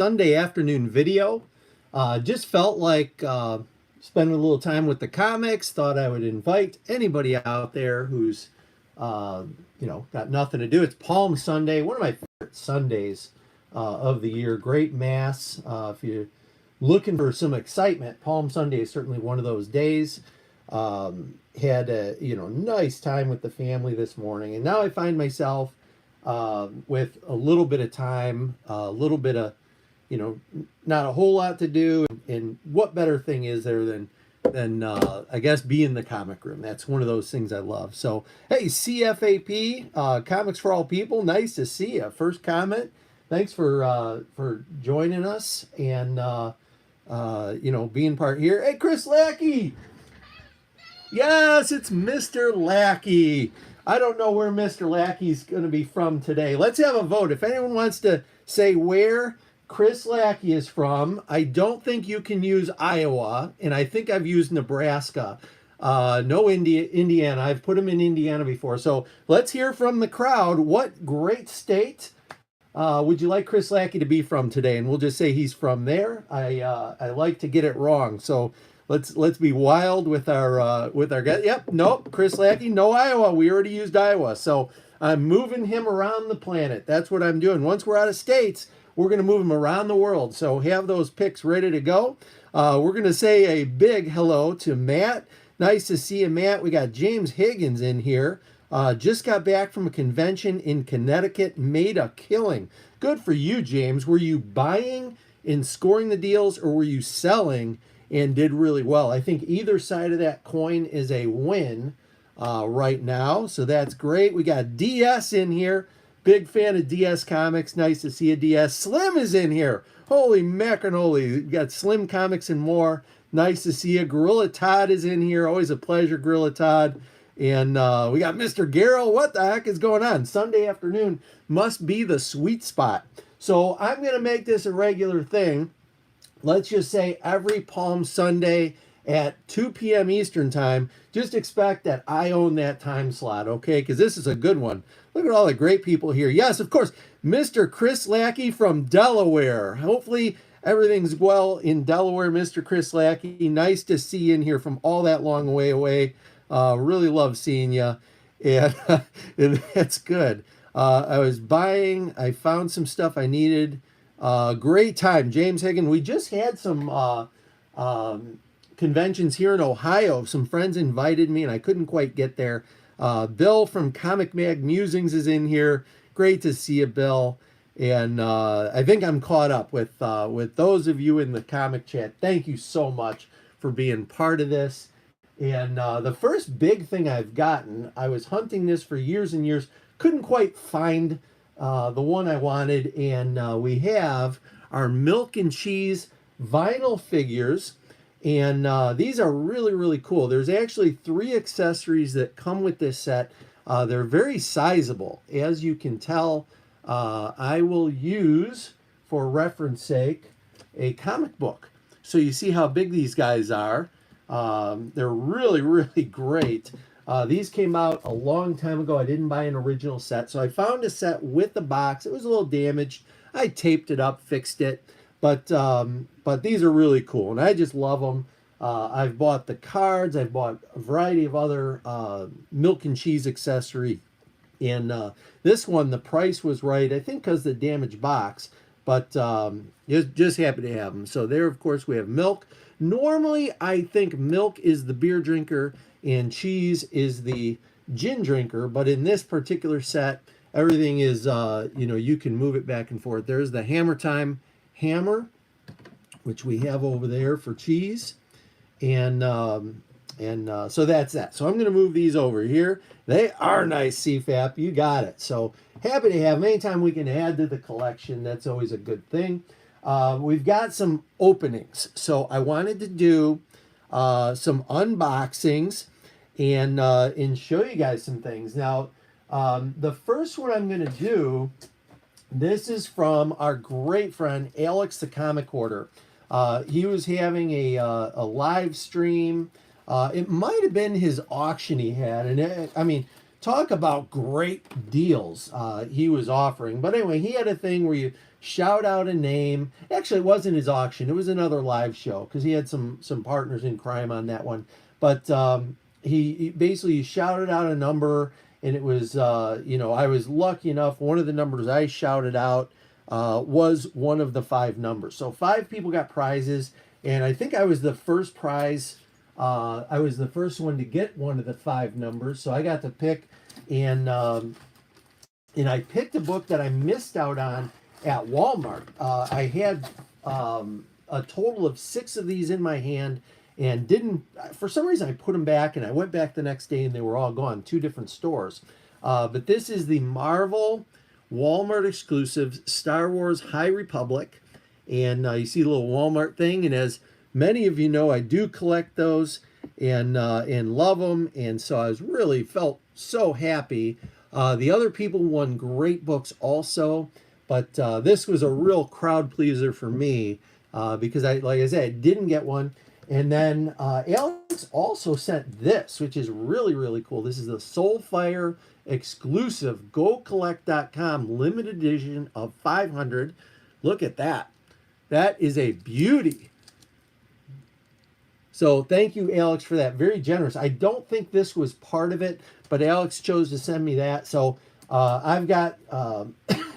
Sunday afternoon video. Just felt like spending a little time with the comics. Thought I would invite anybody out there who's, got nothing to do. It's Palm Sunday, one of my favorite Sundays of the year. Great mass. If you're looking for some excitement, Palm Sunday is certainly one of those days. Had a nice time with the family this morning, and now I find myself with a little bit of time, a little bit of not a whole lot to do, and what better thing is there than I guess be in the comic room. That's one of those things I love. So hey, CFAP, Comics for All People, nice to see you. First comment, thanks for joining us and being part here. Hey, Chris Lackey. Yes, it's Mr. Lackey. I don't know where Mr. Lackey's going to be from today. Let's have a vote. If anyone wants to say where Chris Lackey is from, I don't think you can use Iowa, and I think I've used Nebraska. No Indiana. I've put him in Indiana before. So let's hear from the crowd. What great state would you like Chris Lackey to be from today? And we'll just say he's from there. I like to get it wrong. So let's be wild with our guy. Yep, nope, Chris Lackey, no Iowa. We already used Iowa. So I'm moving him around the planet. That's what I'm doing. Once we're out of states, we're going to move him around the world. So have those picks ready to go. We're going to say a big hello to Matt. Nice to see you, Matt. We got James Higgins in here. Just got back from a convention in Connecticut. Made a killing. Good for you, James. Were you buying and scoring the deals, or were you selling and did really well? I think either side of that coin is a win right now. So that's great. We got DS in here. Big fan of DS Comics. Nice to see you, DS. Slim is in here. Holy macaroni. We got Slim Comics and more. Nice to see you. Gorilla Todd is in here. Always a pleasure, Gorilla Todd. And we got Mr. Garrell. What the heck is going on? Sunday afternoon must be the sweet spot. So I'm going to make this a regular thing. Let's just say every Palm Sunday at 2 p.m. Eastern time, just expect that I own that time slot, okay? Because this is a good one. Look at all the great people here. Yes, of course, Mr. Chris Lackey from Delaware. Hopefully everything's well in Delaware, Mr. Chris Lackey. Nice to see you in here from all that long way away. Really love seeing you, and, and that's good. I found some stuff I needed. Great time, James Higgins. We just had some conventions here in Ohio. Some friends invited me, and I couldn't quite get there. Bill from Comic Mag Musings is in here. Great to see you, Bill. And I think I'm caught up with those of you in the comic chat. Thank you so much for being part of this. And the first big thing I've gotten, I was hunting this for years and years, couldn't quite find the one I wanted, and we have our milk and cheese vinyl figures, and these are really, really cool. There's actually 3 accessories that come with this set. They're very sizable. As you can tell, I will use, for reference sake, a comic book. So you see how big these guys are. They're really, really great. These came out a long time ago. I didn't buy an original set, so I found a set with the box. It was a little damaged. I taped it up, fixed it, but these are really cool, and I just love them. I've bought the cards. I've bought a variety of other milk and cheese accessory, and this one, the price was right, I think because the damaged box, but just happy to have them. So there, of course, we have milk. Normally, I think milk is the beer drinker and cheese is the gin drinker, but in this particular set, everything is, you can move it back and forth. There's the Hammer Time hammer, which we have over there for cheese, and so that's that. So I'm going to move these over here. They are nice, CFAP. You got it. So happy to have them. Anytime we can add to the collection, that's always a good thing. We've got some openings, so I wanted to do some unboxings and show you guys some things. Now, the first one I'm going to do, this is from our great friend Alex the Comic Hoarder. He was having a live stream. It might have been his auction he had, and I mean, talk about great deals he was offering. But anyway, he had a thing where you shout out a name. Actually, it wasn't his auction. It was another live show because he had some partners in crime on that one. But he basically shouted out a number, and it was I was lucky enough. One of the numbers I shouted out was one of the 5 numbers. So 5 people got prizes, and I think I was the first prize. I was the first one to get one of the 5 numbers, so I got to pick, and I picked a book that I missed out on at Walmart. I had a total of 6 of these in my hand, and didn't, for some reason I put them back, and I went back the next day and they were all gone, 2 different stores. But this is the Marvel Walmart exclusive Star Wars High Republic, and you see the little Walmart thing, and as many of you know, I do collect those and love them, and so I was really felt so happy. The other people won great books also, but this was a real crowd pleaser for me because like I said, I didn't get one. And then Alex also sent this, which is really, really cool. This is the Soulfire exclusive GoCollect.com limited edition of 500. Look at that. That is a beauty. So thank you, Alex, for that. Very generous. I don't think this was part of it, but Alex chose to send me that. So I've got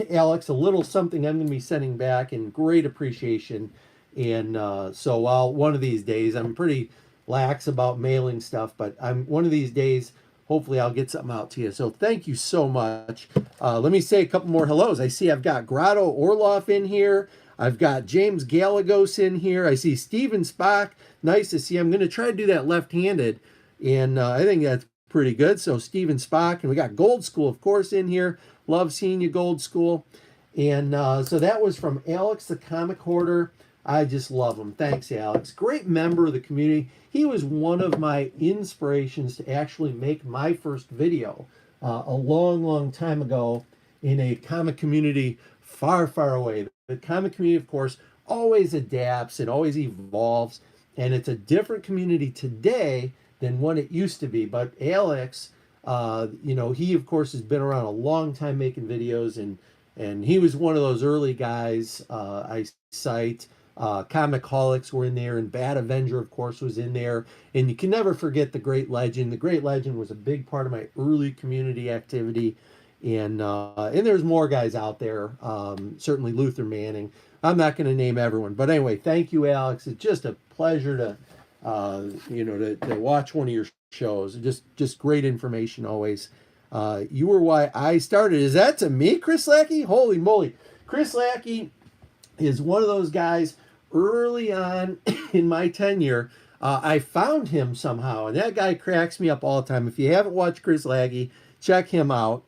Alex a little something I'm going to be sending back in great appreciation. And so while one of these days, I'm pretty lax about mailing stuff, but one of these days, hopefully I'll get something out to you. So thank you so much. Let me say a couple more hellos. I see I've got Grotto Orloff in here. I've got James Galagos in here. I see Steven Spock. Nice to see. I'm going to try to do that left-handed, and I think that's pretty good. So Steven Spock, and we got Gold School, of course, in here. Love seeing you, Gold School. And so that was from Alex, the comic hoarder. I just love him. Thanks, Alex. Great member of the community. He was one of my inspirations to actually make my first video a long, long time ago in a comic community far, far away. The comic community, of course, always adapts and always evolves, and it's a different community today than what it used to be. But Alex, he, of course, has been around a long time making videos, and he was one of those early guys I cite. Comicholics were in there, and Bad Avenger, of course, was in there. And you can never forget the Great Legend. The Great Legend was a big part of my early community activity. And there's more guys out there. Certainly Luther Manning. I'm not going to name everyone, but anyway, thank you, Alex. It's just a pleasure to watch one of your shows. Just great information always. You were why I started. Is that to me, Chris Lackey? Holy moly, Chris Lackey is one of those guys early on in my tenure. I found him somehow, and that guy cracks me up all the time. If you haven't watched Chris Lackey, check him out.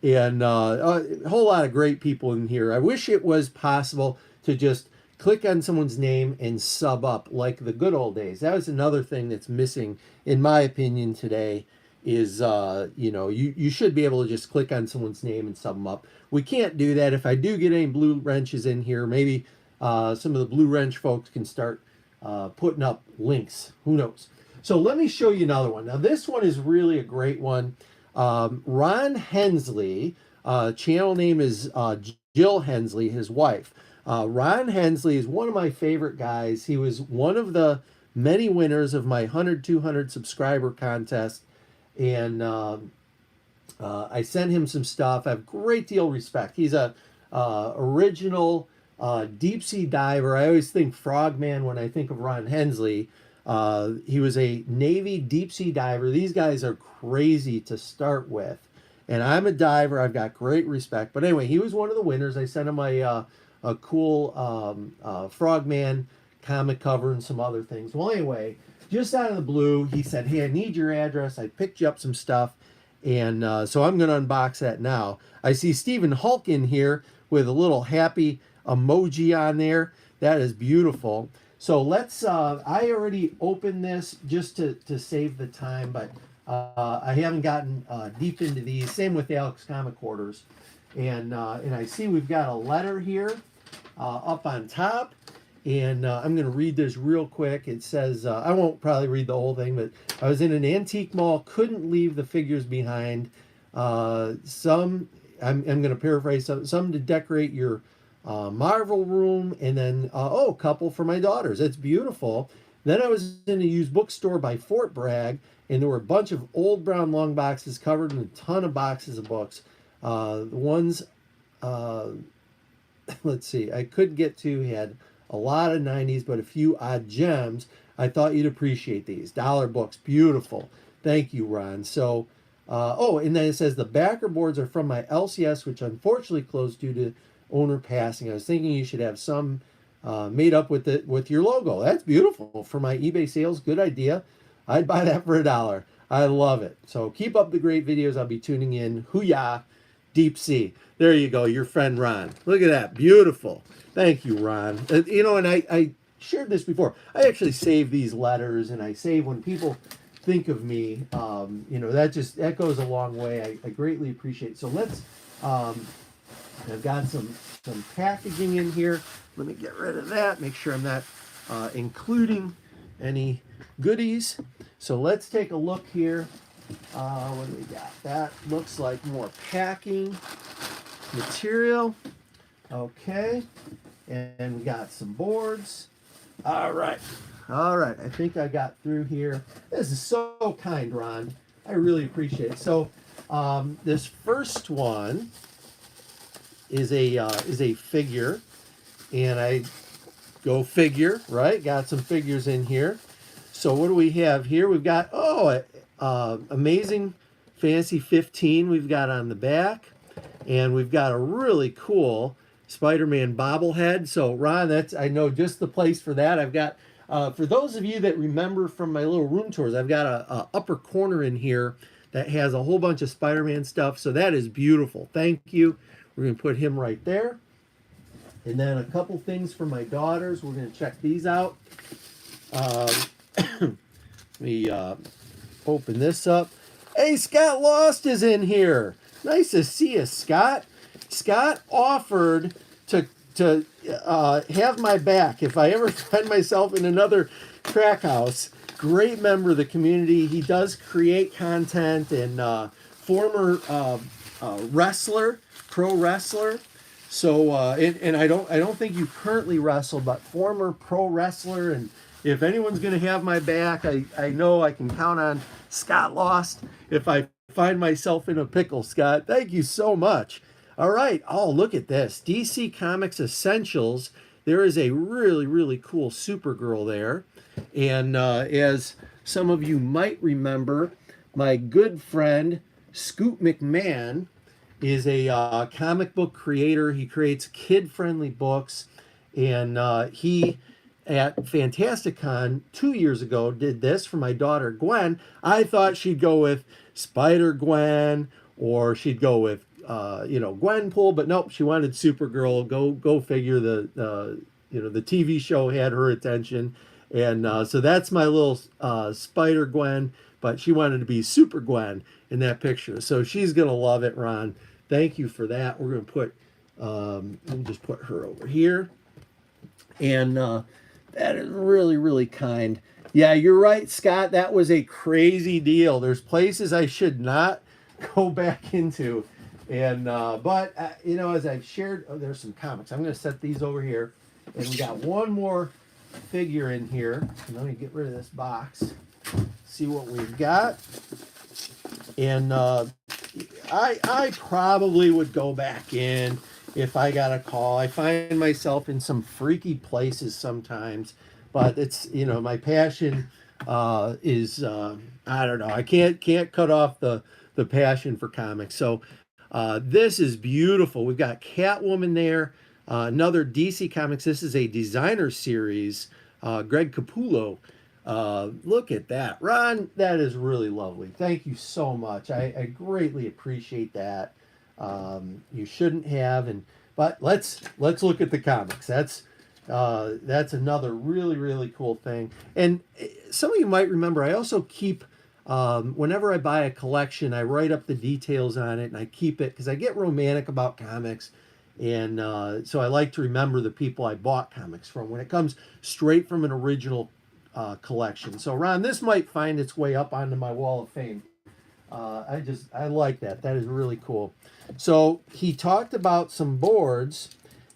And a whole lot of great people in here. I wish it was possible to just click on someone's name and sub up like the good old days. That was another thing that's missing, in my opinion, today. Is you should be able to just click on someone's name and sub them up. We can't do that. If I do get any Blue Wrenches in here, maybe some of the Blue Wrench folks can start putting up links. Who knows? So let me show you another one. Now this one is really a great one. Ron Hensley, channel name is Jill Hensley, his wife. Ron Hensley is one of my favorite guys. He was one of the many winners of my 100-200 subscriber contest. And I sent him some stuff. I have a great deal of respect. He's a original deep sea diver. I always think Frogman when I think of Ron Hensley. He was a Navy deep sea diver. These guys are crazy to start with. And I'm a diver. I've got great respect. But anyway, he was one of the winners. I sent him a cool Frogman comic cover and some other things. Well, anyway, just out of the blue, he said, hey, I need your address. I picked you up some stuff. And so I'm going to unbox that now. I see Stephen Hulk in here with a little happy emoji on there. That is beautiful. So let's, I already opened this just to save the time, but I haven't gotten deep into these. Same with Alex Comic Hoarders. And I see we've got a letter here up on top. And I'm going to read this real quick. It says, I won't probably read the whole thing, but I was in an antique mall, couldn't leave the figures behind. I'm going to paraphrase, some to decorate your Marvel room, and then a couple for my daughters. It's beautiful. Then I was in a used bookstore by Fort Bragg, and there were a bunch of old brown long boxes covered in a ton of boxes of books. The ones, uh, let's see, I could get to had a lot of 90s, but a few odd gems. I thought you'd appreciate these. Dollar books, beautiful. Thank you, Ron. So, and then it says the backer boards are from my LCS, which unfortunately closed due to owner passing. I was thinking you should have some made up with your logo. That's beautiful for my eBay sales. Good idea. I'd buy that for $1. I love it. So keep up the great videos. I'll be tuning in. Hoo-yah, Deep Sea. There you go, your friend Ron. Look at that, beautiful. Thank you, Ron. And I shared this before. I actually save these letters, and I save when people think of me. That goes a long way. I greatly appreciate it. So let's. I've got some packaging in here. Let me get rid of that. Make sure I'm not including any goodies. So let's take a look here. What do we got? That looks like more packing material. Okay. And we got some boards. All right. I think I got through here. This is so kind, Ron. I really appreciate it. So this first one is a figure, and I go figure, right? Got some figures in here. So what do we have here? We've got Amazing Fantasy 15 we've got on the back, and we've got a really cool Spider-Man bobblehead. So Ron, I know just the place for that. I've got for those of you that remember from my little room tours, I've got a upper corner in here that has a whole bunch of Spider-Man stuff. So that is beautiful. Thank you. We're going to put him right there. And then a couple things for my daughters. We're going to check these out. Let me open this up. Hey, Scott Lost is in here. Nice to see you, Scott. Scott offered to have my back if I ever find myself in another crack house. Great member of the community. He does create content, and former wrestler, pro wrestler. So and I don't think you currently wrestle, but former pro wrestler. And if anyone's going to have my back, I know I can count on Scott Lost if I find myself in a pickle. Scott, thank you so much. All right. Oh, look at this. DC Comics Essentials. There is a really, really cool Supergirl there. And as some of you might remember, my good friend Scoot McMahon is a comic book creator. He creates kid-friendly books. And he, at Fantasticon 2 years ago, did this for my daughter Gwen. I thought she'd go with Spider-Gwen, or she'd go with Gwenpool, but nope, she wanted Supergirl. Go figure. The TV show had her attention, and so that's my little Spider Gwen. But she wanted to be Super Gwen in that picture, so she's gonna love it. Ron, thank you for that. We're gonna put let me just put her over here, and that is really, really kind. Yeah, you're right, Scott. That was a crazy deal. There's places I should not go back into. And but as I've shared, there's some comics. I'm going to set these over here, and we got one more figure in here. And let me get rid of this box. See what we've got. And I probably would go back in if I got a call. I find myself in some freaky places sometimes, but it's my passion is I don't know. I can't cut off the passion for comics. So. This is beautiful. We've got Catwoman there. Another DC Comics. This is a designer series. Greg Capullo. Look at that. Ron, that is really lovely. Thank you so much. I greatly appreciate that. You shouldn't have. But let's look at the comics. That's another really, really cool thing. And some of you might remember, I also keep whenever I buy a collection, I write up the details on it, and I keep it because I get romantic about comics. And so I like to remember the people I bought comics from when it comes straight from an original collection. So Ron, this might find its way up onto my wall of fame. I like that. That is really cool. So he talked about some boards,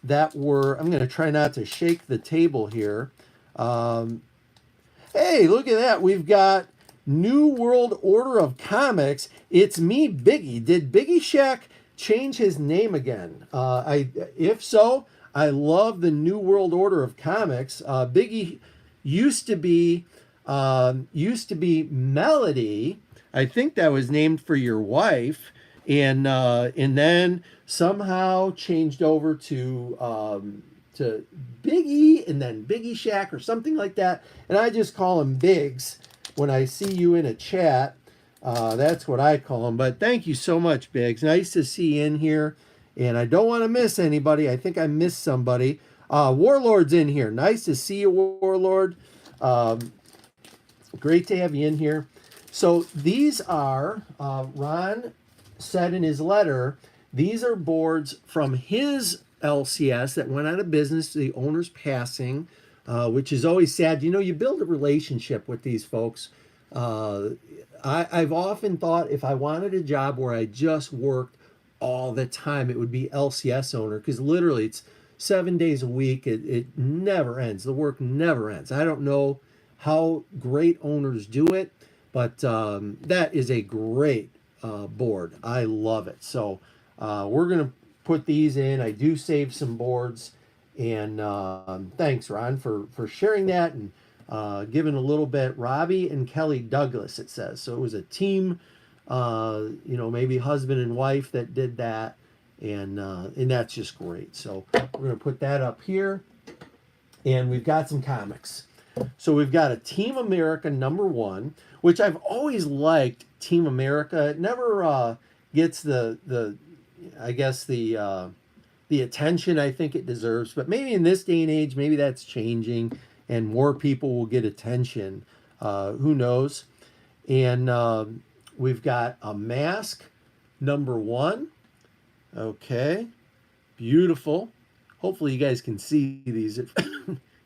that were, I'm going to try not to shake the table here. Hey, look at that. We've got New World Order of Comics. It's me, Biggie. Did Biggie Shack change his name again? If so, I love the New World Order of Comics. Biggie used to be Melody. I think that was named for your wife, and then somehow changed over to Biggie, and then Biggie Shack or something like that. And I just call him Biggs when I see you in a chat. That's what I call him. But thank you so much, Biggs. Nice to see you in here. And I don't want to miss anybody. I think I missed somebody. Warlord's in here. Nice to see you, Warlord. Great to have you in here. So these are, Ron said in his letter, these are boards from his LCS that went out of business, the owner's passing, which is always sad. You know, you build a relationship with these folks. I've often thought if I wanted a job where I just worked all the time, it would be LCS owner, because literally it's 7 days a week. It never ends. The work never ends. I don't know how great owners do it, but that is a great board. I love it. So we're going to put these in. I do save some boards. And thanks, Ron, for sharing that and giving a little bit. Robbie and Kelly Douglas, it says. So it was a team, maybe husband and wife that did that. And that's just great. So we're going to put that up here. And we've got some comics. So we've got a Team America #1, which I've always liked. Team America. It never gets the attention I think it deserves. But maybe in this day and age, maybe that's changing, and more people will get attention. Who knows? And we've got a Mask #1. Okay, beautiful. Hopefully you guys can see these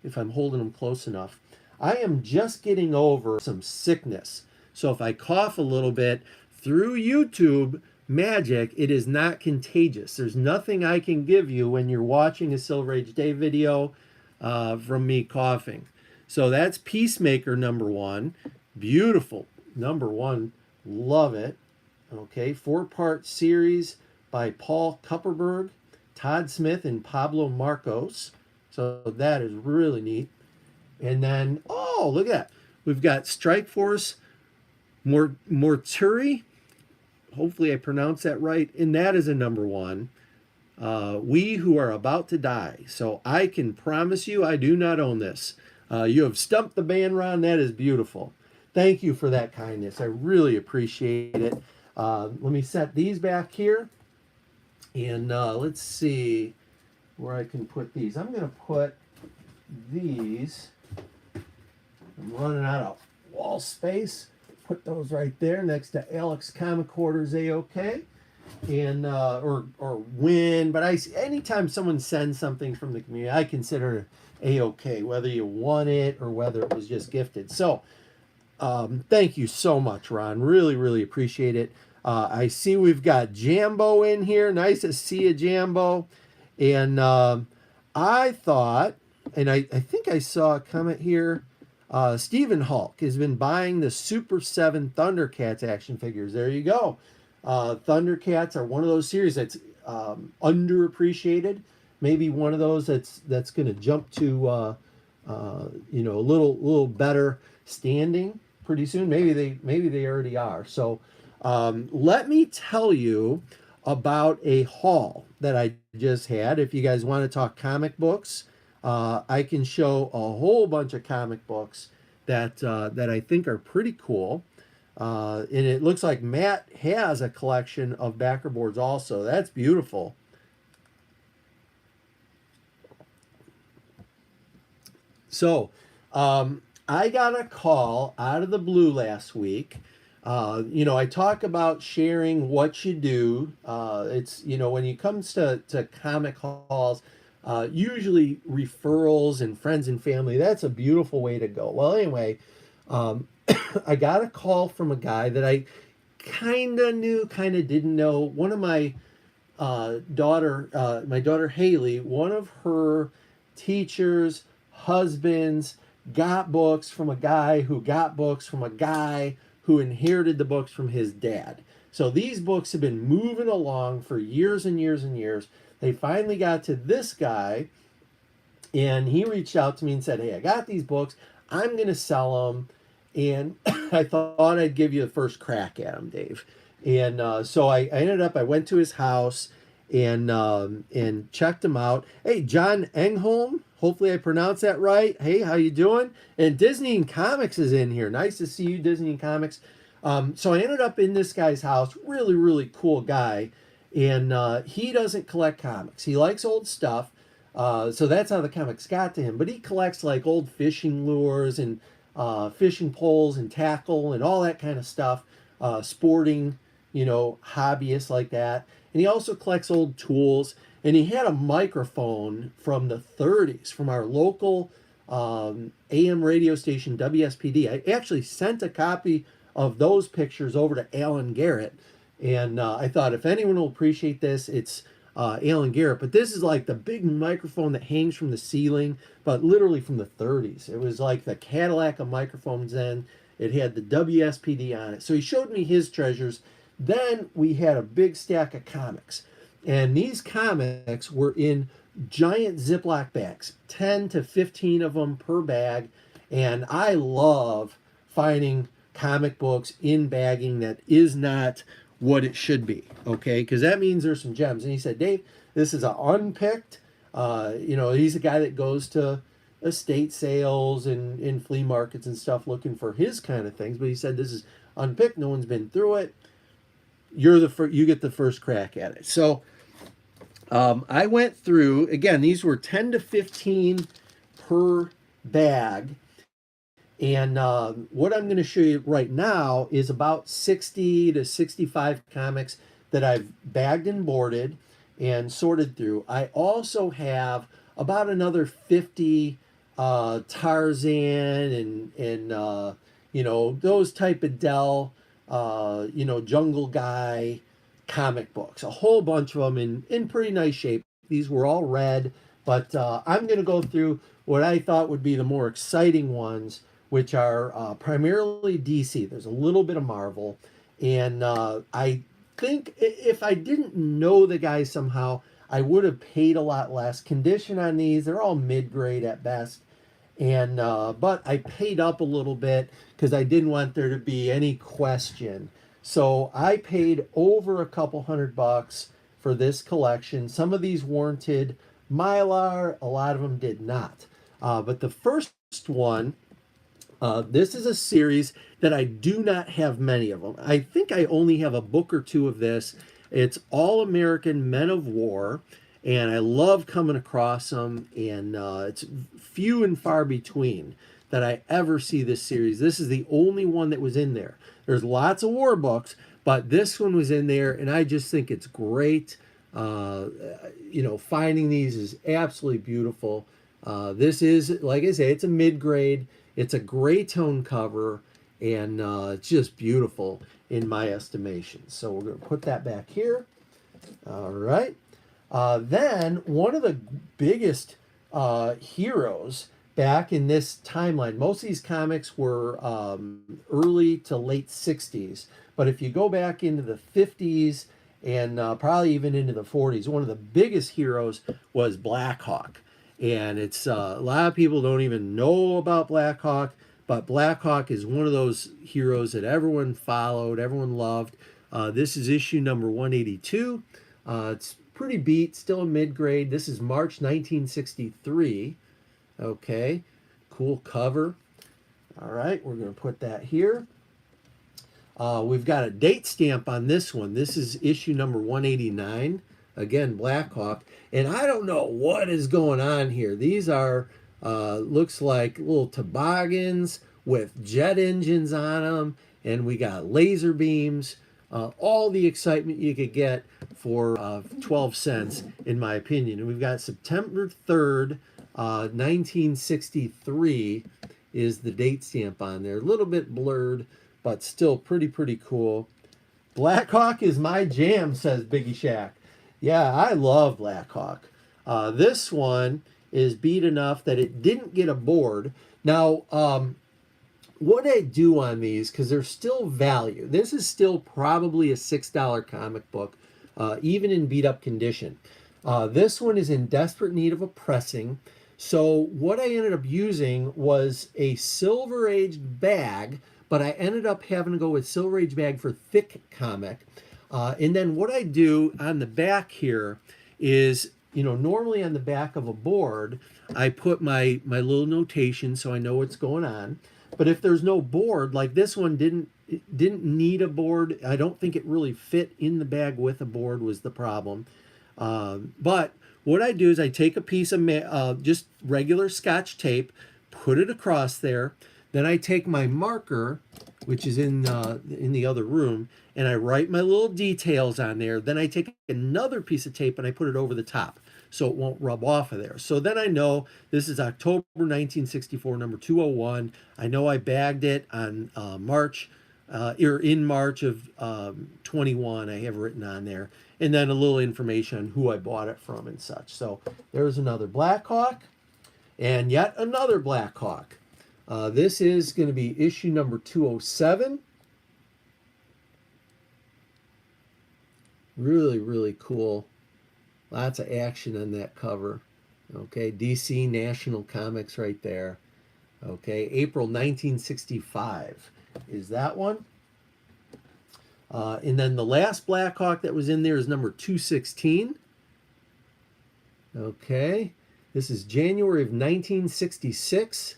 if I'm holding them close enough. I am just getting over some sickness. So if I cough a little bit through YouTube magic, it is not contagious. There's nothing I can give you when you're watching a Silver Age Day video from me coughing. So that's Peacemaker #1. Beautiful. #1. Love it. Okay, 4-part series by Paul Kupperberg, Todd Smith, and Pablo Marcos. So that is really neat. And then, oh, look at that. We've got Strike Force Morturi. Hopefully I pronounced that right. And that is a #1. We Who Are About to Die. So I can promise you I do not own this. You have stumped the band, Ron. That is beautiful. Thank you for that kindness. I really appreciate it. Let me set these back here. And let's see where I can put these. I'm going to put these. I'm running out of wall space. Put those right there next to Alex Comic Quarters AOK. And or win. But anytime someone sends something from the community, I consider it AOK, whether you won it or whether it was just gifted. So thank you so much, Ron. Really, really appreciate it. I see we've got Jambo in here. Nice to see you, Jambo. And I thought, and I think I saw a comment here, Stephen Hulk has been buying the Super 7 Thundercats action figures. There you go. Thundercats are one of those series that's underappreciated. Maybe one of those that's going to jump to a little better standing pretty soon. Maybe they already are. So let me tell you about a haul that I just had. If you guys want to talk comic books, I can show a whole bunch of comic books that I think are pretty cool. And it looks like Matt has a collection of backer boards also. That's beautiful. So I got a call out of the blue last week. I talk about sharing what you do. It's, when it comes to comic hauls, usually referrals and friends and family, that's a beautiful way to go. Well, anyway, I got a call from a guy that I kind of knew, kind of didn't know. One of my daughter, my daughter Haley, one of her teachers' husbands got books from a guy who got books from a guy who inherited the books from his dad. So these books have been moving along for years and years and years. They finally got to this guy, and he reached out to me and said, "Hey, I got these books. I'm going to sell them." And I thought I'd give you the first crack at them, Dave. And so I ended up, I went to his house and checked him out. Hey, John Engholm, hopefully I pronounced that right. Hey, how you doing? And Disney and Comics is in here. Nice to see you, Disney and Comics. So I ended up in this guy's house. Really, really cool guy. And he doesn't collect comics. He likes old stuff. So that's how the comics got to him. But he collects like old fishing lures and fishing poles and tackle and all that kind of stuff. Sporting, hobbyists like that. And he also collects old tools. And he had a microphone from the 30s from our local AM radio station, WSPD. I actually sent a copy of those pictures over to Alan Garrett. And I thought if anyone will appreciate this, it's Alan Garrett. But this is like the big microphone that hangs from the ceiling, but literally from the 30s. It was like the Cadillac of microphones then. It had the WSPD on it. So he showed me his treasures. Then we had a big stack of comics. And these comics were in giant Ziploc bags, 10 to 15 of them per bag. And I love finding comic books in bagging that is not what it should be, okay? Because that means there's some gems. And he said, "Dave, this is an unpicked." He's a guy that goes to estate sales and in flea markets and stuff looking for his kind of things. But he said, "This is unpicked. No one's been through it. You get the first crack at it." So I went through, again, these were 10 to 15 per bag. And what I'm going to show you right now is about 60 to 65 comics that I've bagged and boarded and sorted through. I also have about another 50 Tarzan and those type of Dell, Jungle Guy comic books. A whole bunch of them in pretty nice shape. These were all red, but I'm going to go through what I thought would be the more exciting ones, which are primarily DC. There's a little bit of Marvel. And I think if I didn't know the guy somehow, I would have paid a lot less. Condition on these, they're all mid-grade at best. And but I paid up a little bit because I didn't want there to be any question. So I paid over a couple $100 for this collection. Some of these warranted Mylar, a lot of them did not. But the first one, this is a series that I do not have many of them. I think I only have a book or two of this. It's All American Men of War, and I love coming across them, and it's few and far between that I ever see this series. This is the only one that was in there. There's lots of war books, but this one was in there, and I just think it's great. Finding these is absolutely beautiful. This is, like I say, it's a mid-grade. It's a gray tone cover, and it's just beautiful in my estimation. So we're going to put that back here. All right. Then one of the biggest heroes back in this timeline, most of these comics were early to late 60s. But if you go back into the 50s and probably even into the 40s, one of the biggest heroes was Black Hawk. And it's a lot of people don't even know about Black Hawk, but Black Hawk is one of those heroes that everyone followed, everyone loved. This is issue number 182. It's pretty beat, still a mid-grade. This is March 1963. Okay, cool cover. All right, we're going to put that here. We've got a date stamp on this one. This is issue number 189. Again, Black Hawk. And I don't know what is going on here. These are, looks like little toboggans with jet engines on them. And we got laser beams. All the excitement you could get for 12 cents, in my opinion. And we've got September 3rd, 1963 is the date stamp on there. A little bit blurred, but still pretty cool. Black Hawk is my jam, says Biggie Shack. Yeah, I love Black Hawk. This one is beat enough that it didn't get a board. Now, what I do on these, because there's still value, this is still probably a $6 comic book, even in beat up condition. This one is in desperate need of a pressing. So what I ended up using was a Silver Age bag, but I ended up having to go with Silver Age bag for thick comic. And then what I do on the back here is, normally on the back of a board, I put my little notation so I know what's going on. But if there's no board, like this one didn't need a board. I don't think it really fit in the bag with a board was the problem. But what I do is I take a piece of just regular Scotch tape, put it across there. Then I take my marker, which is in the other room, and I write my little details on there. Then I take another piece of tape and I put it over the top so it won't rub off of there. So then I know this is October 1964, number 201. I know I bagged it on March, or in March of 21. I have written on there. And then a little information on who I bought it from and such. So there's another Black Hawk and yet another Black Hawk. This is going to be issue number 207. Really, really cool. Lots of action on that cover. Okay, DC National Comics right there. Okay, April 1965 is that one. And then the last Black Hawk that was in there is number 216. Okay, this is January of 1966.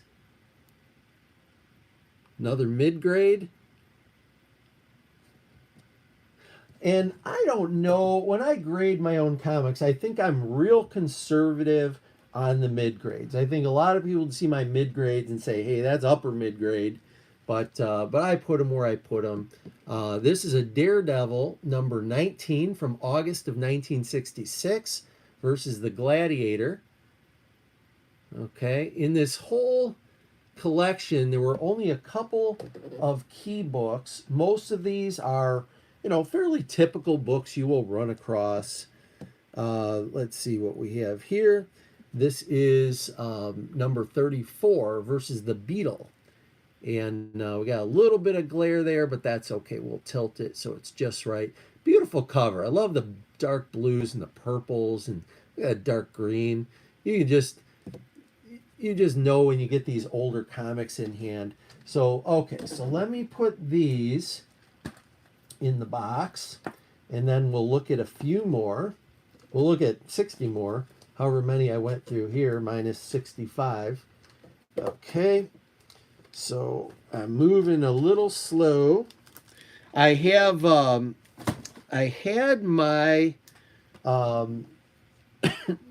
Another mid-grade. And I don't know, when I grade my own comics, I think I'm real conservative on the mid-grades. I think a lot of people see my mid-grades and say, hey, that's upper mid-grade. But I put them where I put them. This is a Daredevil number 19 from August of 1966 versus the Gladiator. Okay, in this whole collection, there were only a couple of key books. Most of these are, fairly typical books you will run across. Let's see what we have here. This is number 34 versus the Beetle. And we got a little bit of glare there, but that's okay. We'll tilt it so it's just right. Beautiful cover. I love the dark blues and the purples and that dark green. You just know when you get these older comics in hand. So, okay, so let me put these in the box, and then we'll look at a few more. We'll look at 60 more, however many I went through here, minus 65. Okay, so I'm moving a little slow. I had my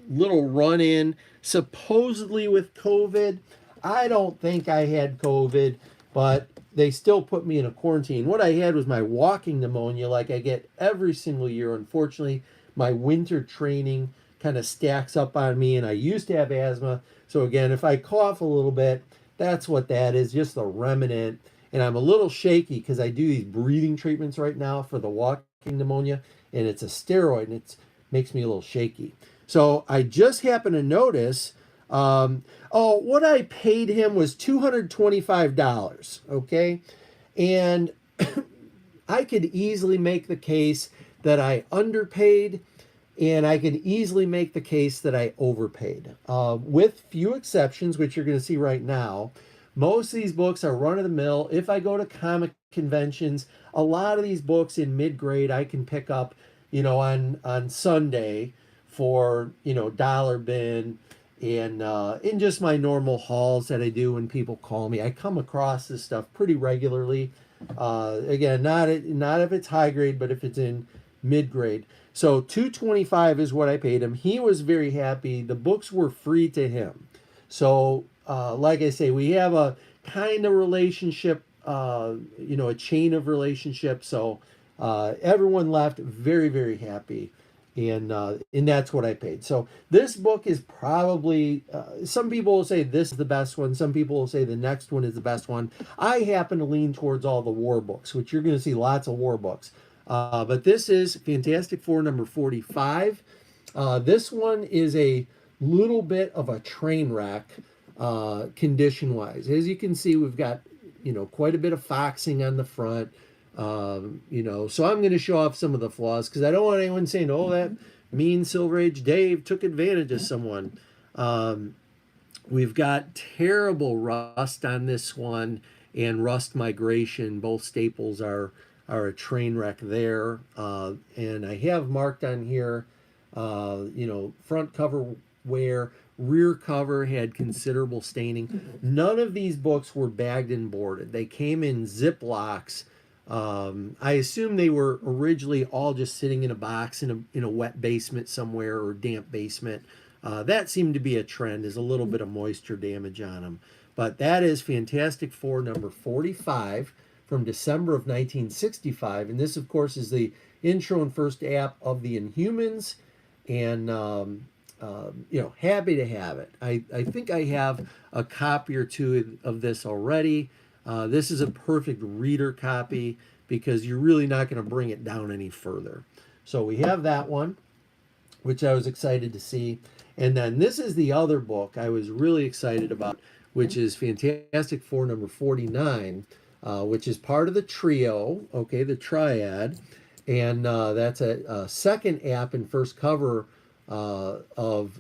little run-in supposedly with COVID. I don't think I had COVID, but they still put me in a quarantine. What I had was my walking pneumonia like I get every single year. Unfortunately, my winter training kind of stacks up on me, and I used to have asthma. So again, if I cough a little bit, that's what that is, just the remnant. And I'm a little shaky because I do these breathing treatments right now for the walking pneumonia, and it's a steroid, and it makes me a little shaky. So I just happened to notice, what I paid him was $225, okay? And I could easily make the case that I underpaid, and I could easily make the case that I overpaid. With few exceptions, which you're going to see right now, most of these books are run-of-the-mill. If I go to comic conventions, a lot of these books in mid-grade I can pick up, on Sunday for, dollar bin, and in just my normal hauls that I do when people call me. I come across this stuff pretty regularly. Again, not if it's high grade, but if it's in mid grade. So $225 is what I paid him. He was very happy. The books were free to him. So like I say, we have a kind of relationship, a chain of relationships. So everyone left very, very happy. And that's what I paid. So this book is probably, some people will say this is the best one. Some people will say the next one is the best one. I happen to lean towards all the war books, which you're going to see lots of war books. But this is Fantastic Four number 45. This one is a little bit of a train wreck condition wise. As you can see, we've got, quite a bit of foxing on the front. So I'm going to show off some of the flaws because I don't want anyone saying, oh, that mean Silver Age Dave took advantage of someone. We've got terrible rust on this one and rust migration. Both staples are a train wreck there. And I have marked on here, front cover wear, rear cover had considerable staining. None of these books were bagged and boarded. They came in Ziplocs. I assume they were originally all just sitting in a box in a wet basement somewhere or damp basement. That seemed to be a trend, is a little bit of moisture damage on them. But that is Fantastic Four number 45 from December of 1965. And this, of course, is the intro and first app of the Inhumans. And, happy to have it. I think I have a copy or two of this already. This is a perfect reader copy because you're really not going to bring it down any further. So we have that one, which I was excited to see. And then this is the other book I was really excited about, which is Fantastic Four number 49, which is part of the trio, okay, the triad. And that's a second app and first cover of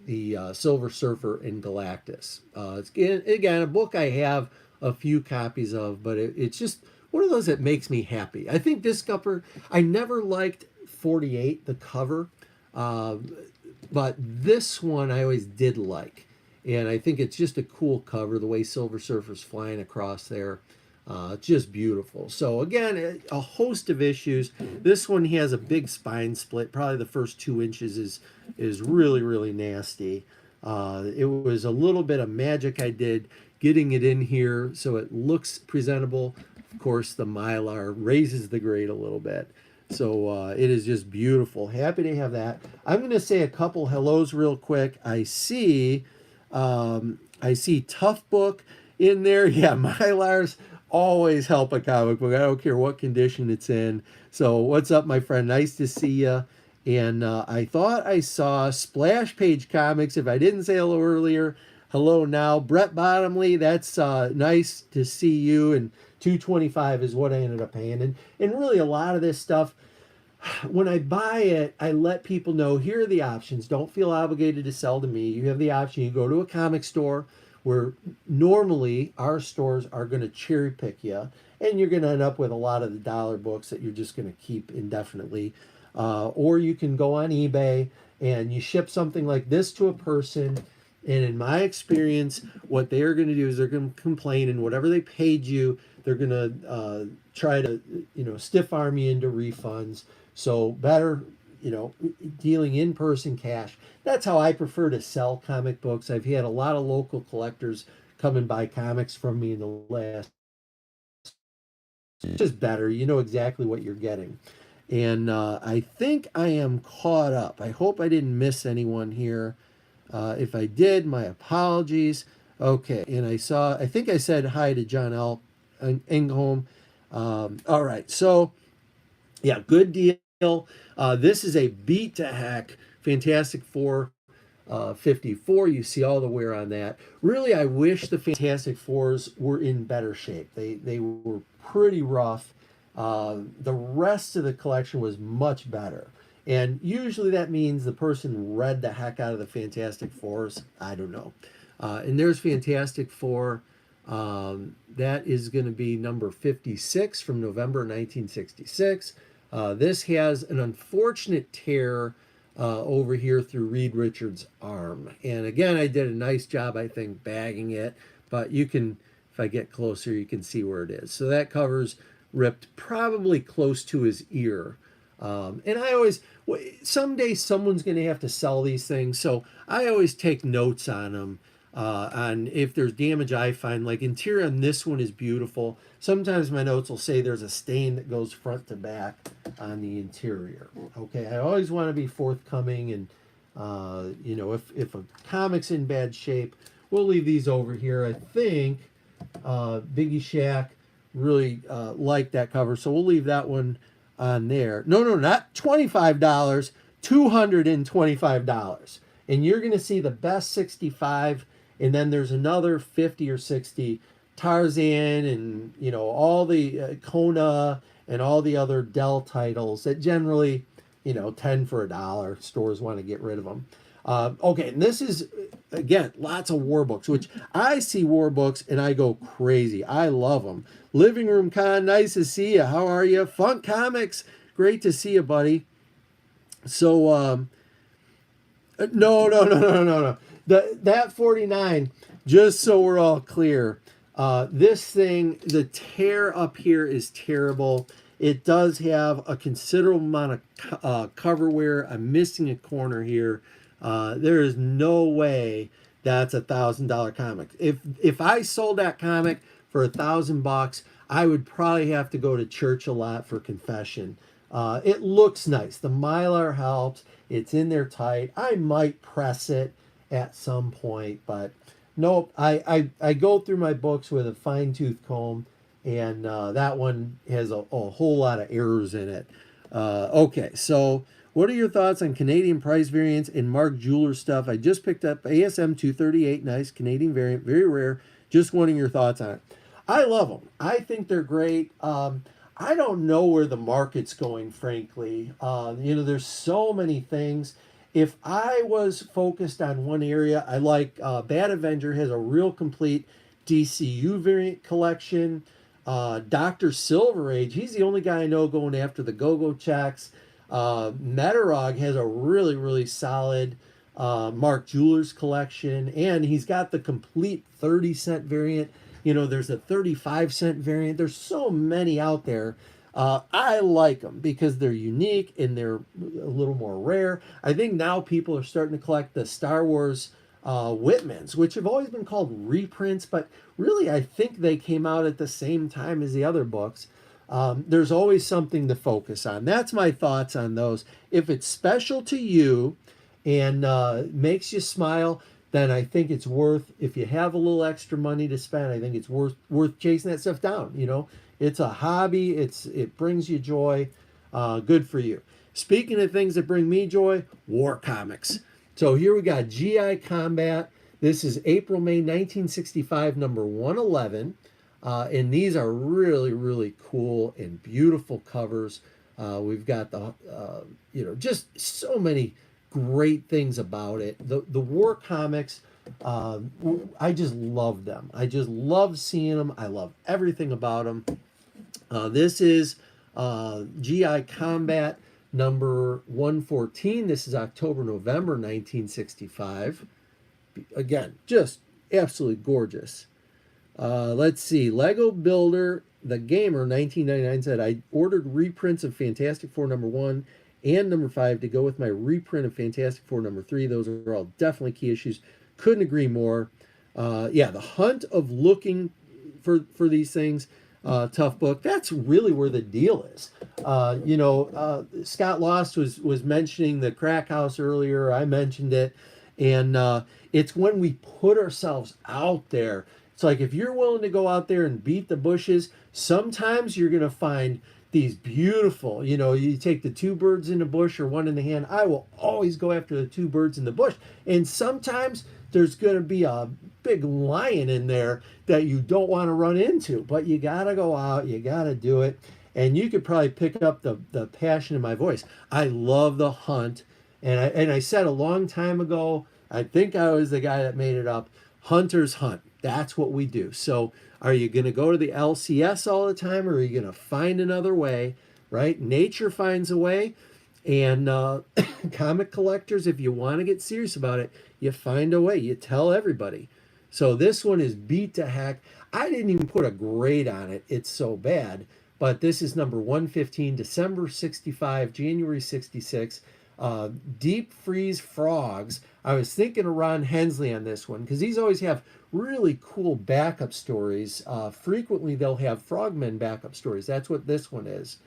the Silver Surfer and Galactus. It's, again, a book I have a few copies of, but it's just one of those that makes me happy. I think this cover, I never liked 48, the cover, but this one I always did like. And I think it's just a cool cover, the way Silver Surfer's flying across there. Just beautiful. So again, a host of issues. This one has a big spine split. Probably the first 2 inches is really, really nasty. It was a little bit of magic I did getting it in here so it looks presentable. Of course, the Mylar raises the grade a little bit. So it is just beautiful. Happy to have that. I'm going to say a couple hellos real quick. I see Tough Book in there. Yeah, Mylars always help a comic book. I don't care what condition it's in. So what's up, my friend? Nice to see you. And I thought I saw Splash Page Comics. If I didn't say hello earlier, hello now. Brett Bottomley, that's nice to see you. And $2.25 is what I ended up paying. And really a lot of this stuff, when I buy it, I let people know, here are the options. Don't feel obligated to sell to me. You have the option. You go to a comic store where normally our stores are going to cherry pick you, and you're going to end up with a lot of the dollar books that you're just going to keep indefinitely. Or you can go on eBay and you ship something like this to a person, and in my experience, what they're going to do is they're going to complain, and whatever they paid you, they're going to try to, stiff arm you into refunds. So better, dealing in person cash. That's how I prefer to sell comic books. I've had a lot of local collectors come and buy comics from me in the last. It's just better. You know exactly what you're getting. And I think I am caught up. I hope I didn't miss anyone here. If I did, my apologies. Okay, and I think I said hi to John L. Engholm. All right, so yeah, good deal. This is a beat to heck Fantastic Four 54. You see all the wear on that. Really, I wish the Fantastic Fours were in better shape. They were pretty rough. The rest of the collection was much better. And usually that means the person read the heck out of the Fantastic Fours. I don't know. And there's Fantastic Four. That is going to be number 56 from November 1966. This has an unfortunate tear over here through Reed Richards' arm. And again, I did a nice job, I think, bagging it. But you can, if I get closer, you can see where it is. So that cover's ripped probably close to his ear. And I always, someday someone's going to have to sell these things. So I always take notes on them. On if there's damage I find, like interior on this one is beautiful. Sometimes my notes will say there's a stain that goes front to back on the interior. Okay, I always want to be forthcoming, and if a comic's in bad shape, we'll leave these over here. I think Biggie Shack really liked that cover, so we'll leave that one on there. No, no, not $25, $225. And you're going to see the best 65, and then there's another 50 or 60 Tarzan and, you know, all the Kona and all the other Dell titles that generally, you know, 10 for $1. Stores want to get rid of them. Okay, and this is, again, lots of war books, which I see war books and I go crazy. I love them. Living Room Con, nice to see you. How are you? Funk Comics, great to see you, buddy. So, no. That 49, just so we're all clear, this thing, the tear up here is terrible. It does have a considerable amount of cover wear. I'm missing a corner here. There is no way that's $1,000 comic. If I sold that comic for $1,000, I would probably have to go to church a lot for confession. It looks nice. The Mylar helps. It's in there tight. I might press it at some point, but nope. I go through my books with a fine-tooth comb, and that one has a whole lot of errors in it. Okay, so what are your thoughts on Canadian price variants and Mark Jeweler stuff? I just picked up ASM 238, nice Canadian variant, very rare. Just wanting your thoughts on it. I love them. I think they're great. I don't know where the market's going, frankly. You know, there's so many things. If I was focused on one area, I like Bad Avenger has a real complete DCU variant collection. Dr. Silver Age, he's the only guy I know going after the go-go checks. Metarog has a really, really solid Mark Jewelers collection, and he's got the complete 30-cent variant. You know, there's a 35-cent variant. There's so many out there. I like them because they're unique and they're a little more rare. I think now people are starting to collect the Star Wars Whitmans, which have always been called reprints, but really I think they came out at the same time as the other books. There's always something to focus on. That's my thoughts on those. If it's special to you and makes you smile, then I think it's worth, if you have a little extra money to spend, I think it's worth chasing that stuff down. You know, it's a hobby. It brings you joy. Good for you. Speaking of things that bring me joy, war comics. So here we got GI Combat. This is April, May 1965, number 111. And these are really, really cool and beautiful covers. We've got the, you know, just so many great things about it. The war comics, I just love them. I just love seeing them. I love everything about them. This is GI Combat number 114. This is October, November 1965. Again, just absolutely gorgeous. Let's see. Lego Builder, the Gamer, 1999 said, I ordered reprints of Fantastic Four number 1 and number 5 to go with my reprint of Fantastic Four number 3. Those are all definitely key issues. Couldn't agree more. Yeah, the hunt of looking for these things, tough book. That's really where the deal is. You know, Scott Lost was mentioning the crack house earlier. I mentioned it. And it's when we put ourselves out there. It's like if you're willing to go out there and beat the bushes, sometimes you're going to find these beautiful, you know, you take the 2 birds in the bush or 1 in the hand. I will always go after the 2 birds in the bush. And sometimes there's going to be a big lion in there that you don't want to run into, but you got to go out, you got to do it. And you could probably pick up the passion in my voice. I love the hunt. And I said a long time ago, I think I was the guy that made it up, hunters hunt. That's what we do. So are you going to go to the LCS all the time, or are you going to find another way, right? Nature finds a way. And comic collectors, if you want to get serious about it, you find a way. You tell everybody. So this one is beat to heck. I didn't even put a grade on it. It's so bad. But this is number 115, December 65, January 66. Deep Freeze Frogs. I was thinking of Ron Hensley on this one because these always have really cool backup stories. Frequently they'll have Frogmen backup stories. That's what this one is.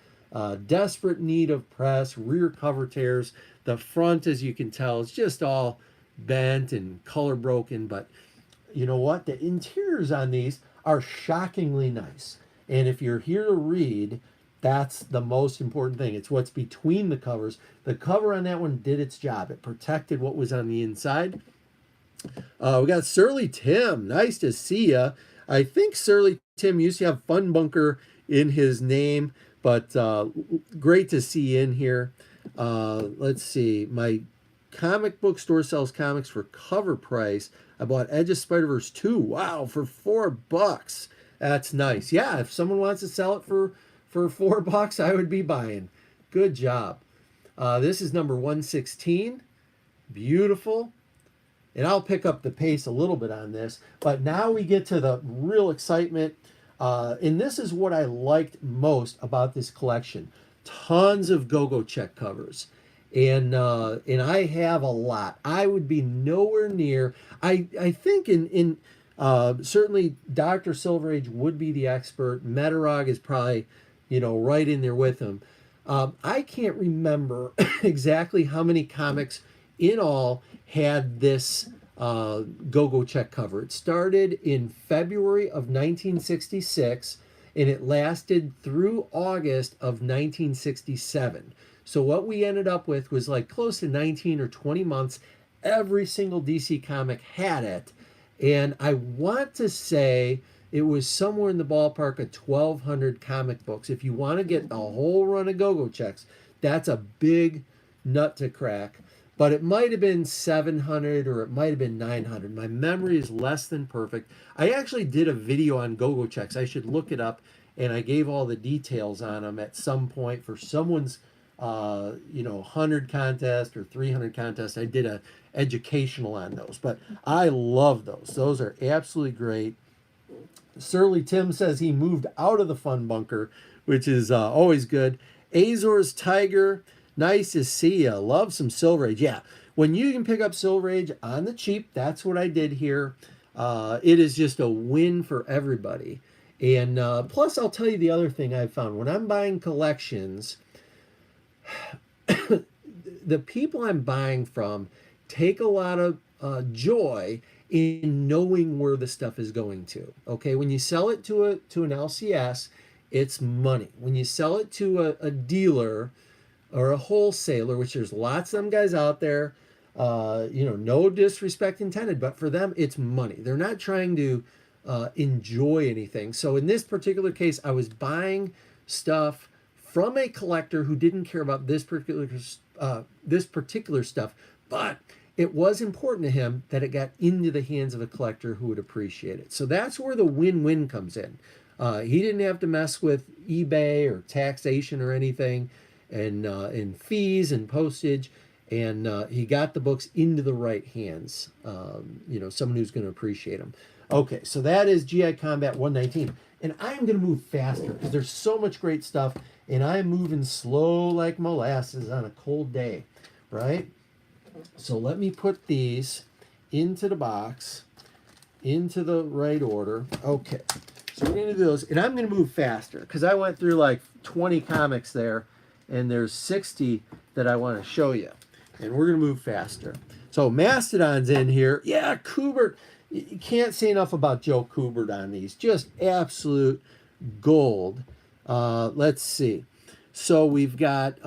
Desperate need of press, rear cover tears. The front, as you can tell, is just all bent and color broken. But you know what? The interiors on these are shockingly nice. And if you're here to read, That's the most important thing. It's what's between the covers. The cover on that one did its job. It protected what was on the inside. We got Surly Tim. Nice to see ya. I think Surly Tim used to have Fun Bunker in his name, but great to see you in here. Let's see. My comic book store sells comics for cover price. I bought Edge of Spider-Verse 2. Wow, for $4. That's nice. Yeah, if someone wants to sell it for $4, I would be buying. Good job. This is number 116. Beautiful. And I'll pick up the pace a little bit on this. But now we get to the real excitement. And this is what I liked most about this collection. Tons of go-go check covers. And I have a lot. I would be nowhere near. I think in certainly Dr. Silver Age would be the expert. Metarog is probably, right in there with him. I can't remember exactly how many comics in all had this go-go check cover. It started in February of 1966 and it lasted through August of 1967. So what we ended up with was like close to 19 or 20 months. Every single DC comic had it. And I want to say it was somewhere in the ballpark of 1,200 comic books. If you want to get a whole run of go-go checks, that's a big nut to crack. But it might have been 700 or it might have been 900. My memory is less than perfect. I actually did a video on go-go checks. I should look it up. And I gave all the details on them at some point for someone's 100 contest or 300 contest. I did a educational on those, but I love those. Those are absolutely great. Surly Tim says he moved out of the Fun Bunker, which is always good. Azor's Tiger, nice to see ya. Love some Silver Age. Yeah, when you can pick up Silver Age on the cheap, that's what I did here. It is just a win for everybody. And plus, I'll tell you the other thing I've found. When I'm buying collections, the people I'm buying from take a lot of joy in knowing where the stuff is going to. Okay, when you sell it to an LCS, it's money. When you sell it to a dealer or a wholesaler, which there's lots of them guys out there, no disrespect intended, but for them, it's money. They're not trying to enjoy anything. So in this particular case, I was buying stuff from a collector who didn't care about this particular stuff, but it was important to him that it got into the hands of a collector who would appreciate it. So that's where the win-win comes in. He didn't have to mess with eBay or taxation or anything, and fees and postage, and he got the books into the right hands. Someone who's going to appreciate them. Okay, so that is GI Combat 119, and I'm going to move faster because there's so much great stuff, and I'm moving slow like molasses on a cold day, right? So let me put these into the box, into the right order. Okay, so we're going to do those, and I'm going to move faster because I went through like 20 comics there, and there's 60 that I want to show you, and we're going to move faster. So Mastodon's in here. Yeah, Kubert. You can't say enough about Joe Kubert on these. Just absolute gold. Let's see. So we've got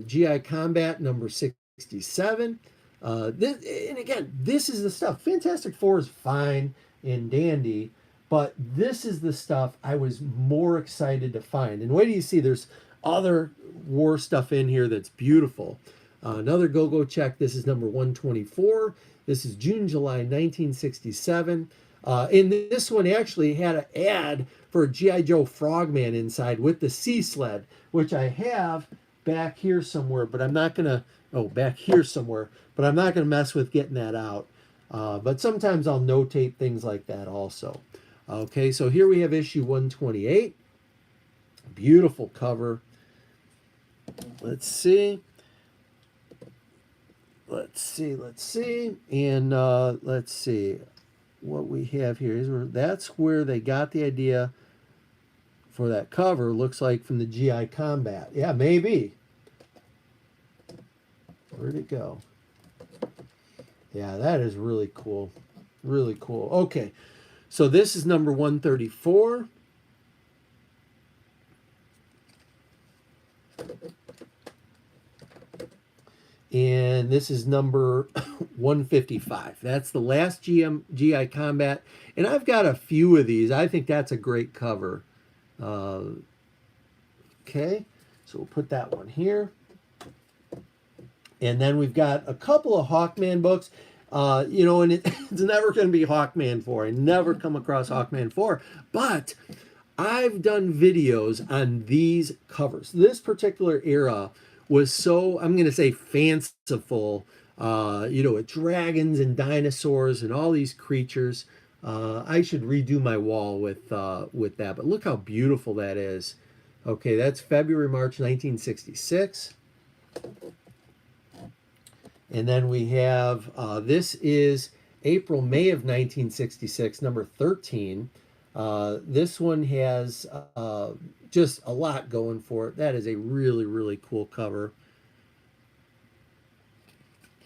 GI Combat number 67. And again, this is the stuff. Fantastic Four is fine and dandy, but this is the stuff I was more excited to find. And wait till you see, there's other war stuff in here that's beautiful. Another go-go check. This is number 124. This is June, July 1967. And this one actually had an ad for a G.I. Joe Frogman inside with the sea sled, which I have back here somewhere, but I'm not going to, back here somewhere, but I'm not going to mess with getting that out. But sometimes I'll notate things like that also. Okay, so here we have issue 128. Beautiful cover. Let's see. Let's see. And let's see what we have here. That's where they got the idea for that cover. Looks like from the GI Combat. Yeah, maybe. Where'd it go? Yeah, that is really cool. Really cool. Okay, so this is number 134. And this is number 155. That's the last GI Combat. And I've got a few of these. I think that's a great cover. Okay, so we'll put that one here. And then we've got a couple of Hawkman books. You know, and it's never going to be Hawkman 4. I never come across Hawkman 4. But I've done videos on these covers. This particular era was so, I'm going to say, fanciful, you know, with dragons and dinosaurs and all these creatures. I should redo my wall with that, but look how beautiful that is. Okay, that's February, March 1966. And then we have, this is April, May of 1966, number 13. This one has just a lot going for it. That is a really, really cool cover.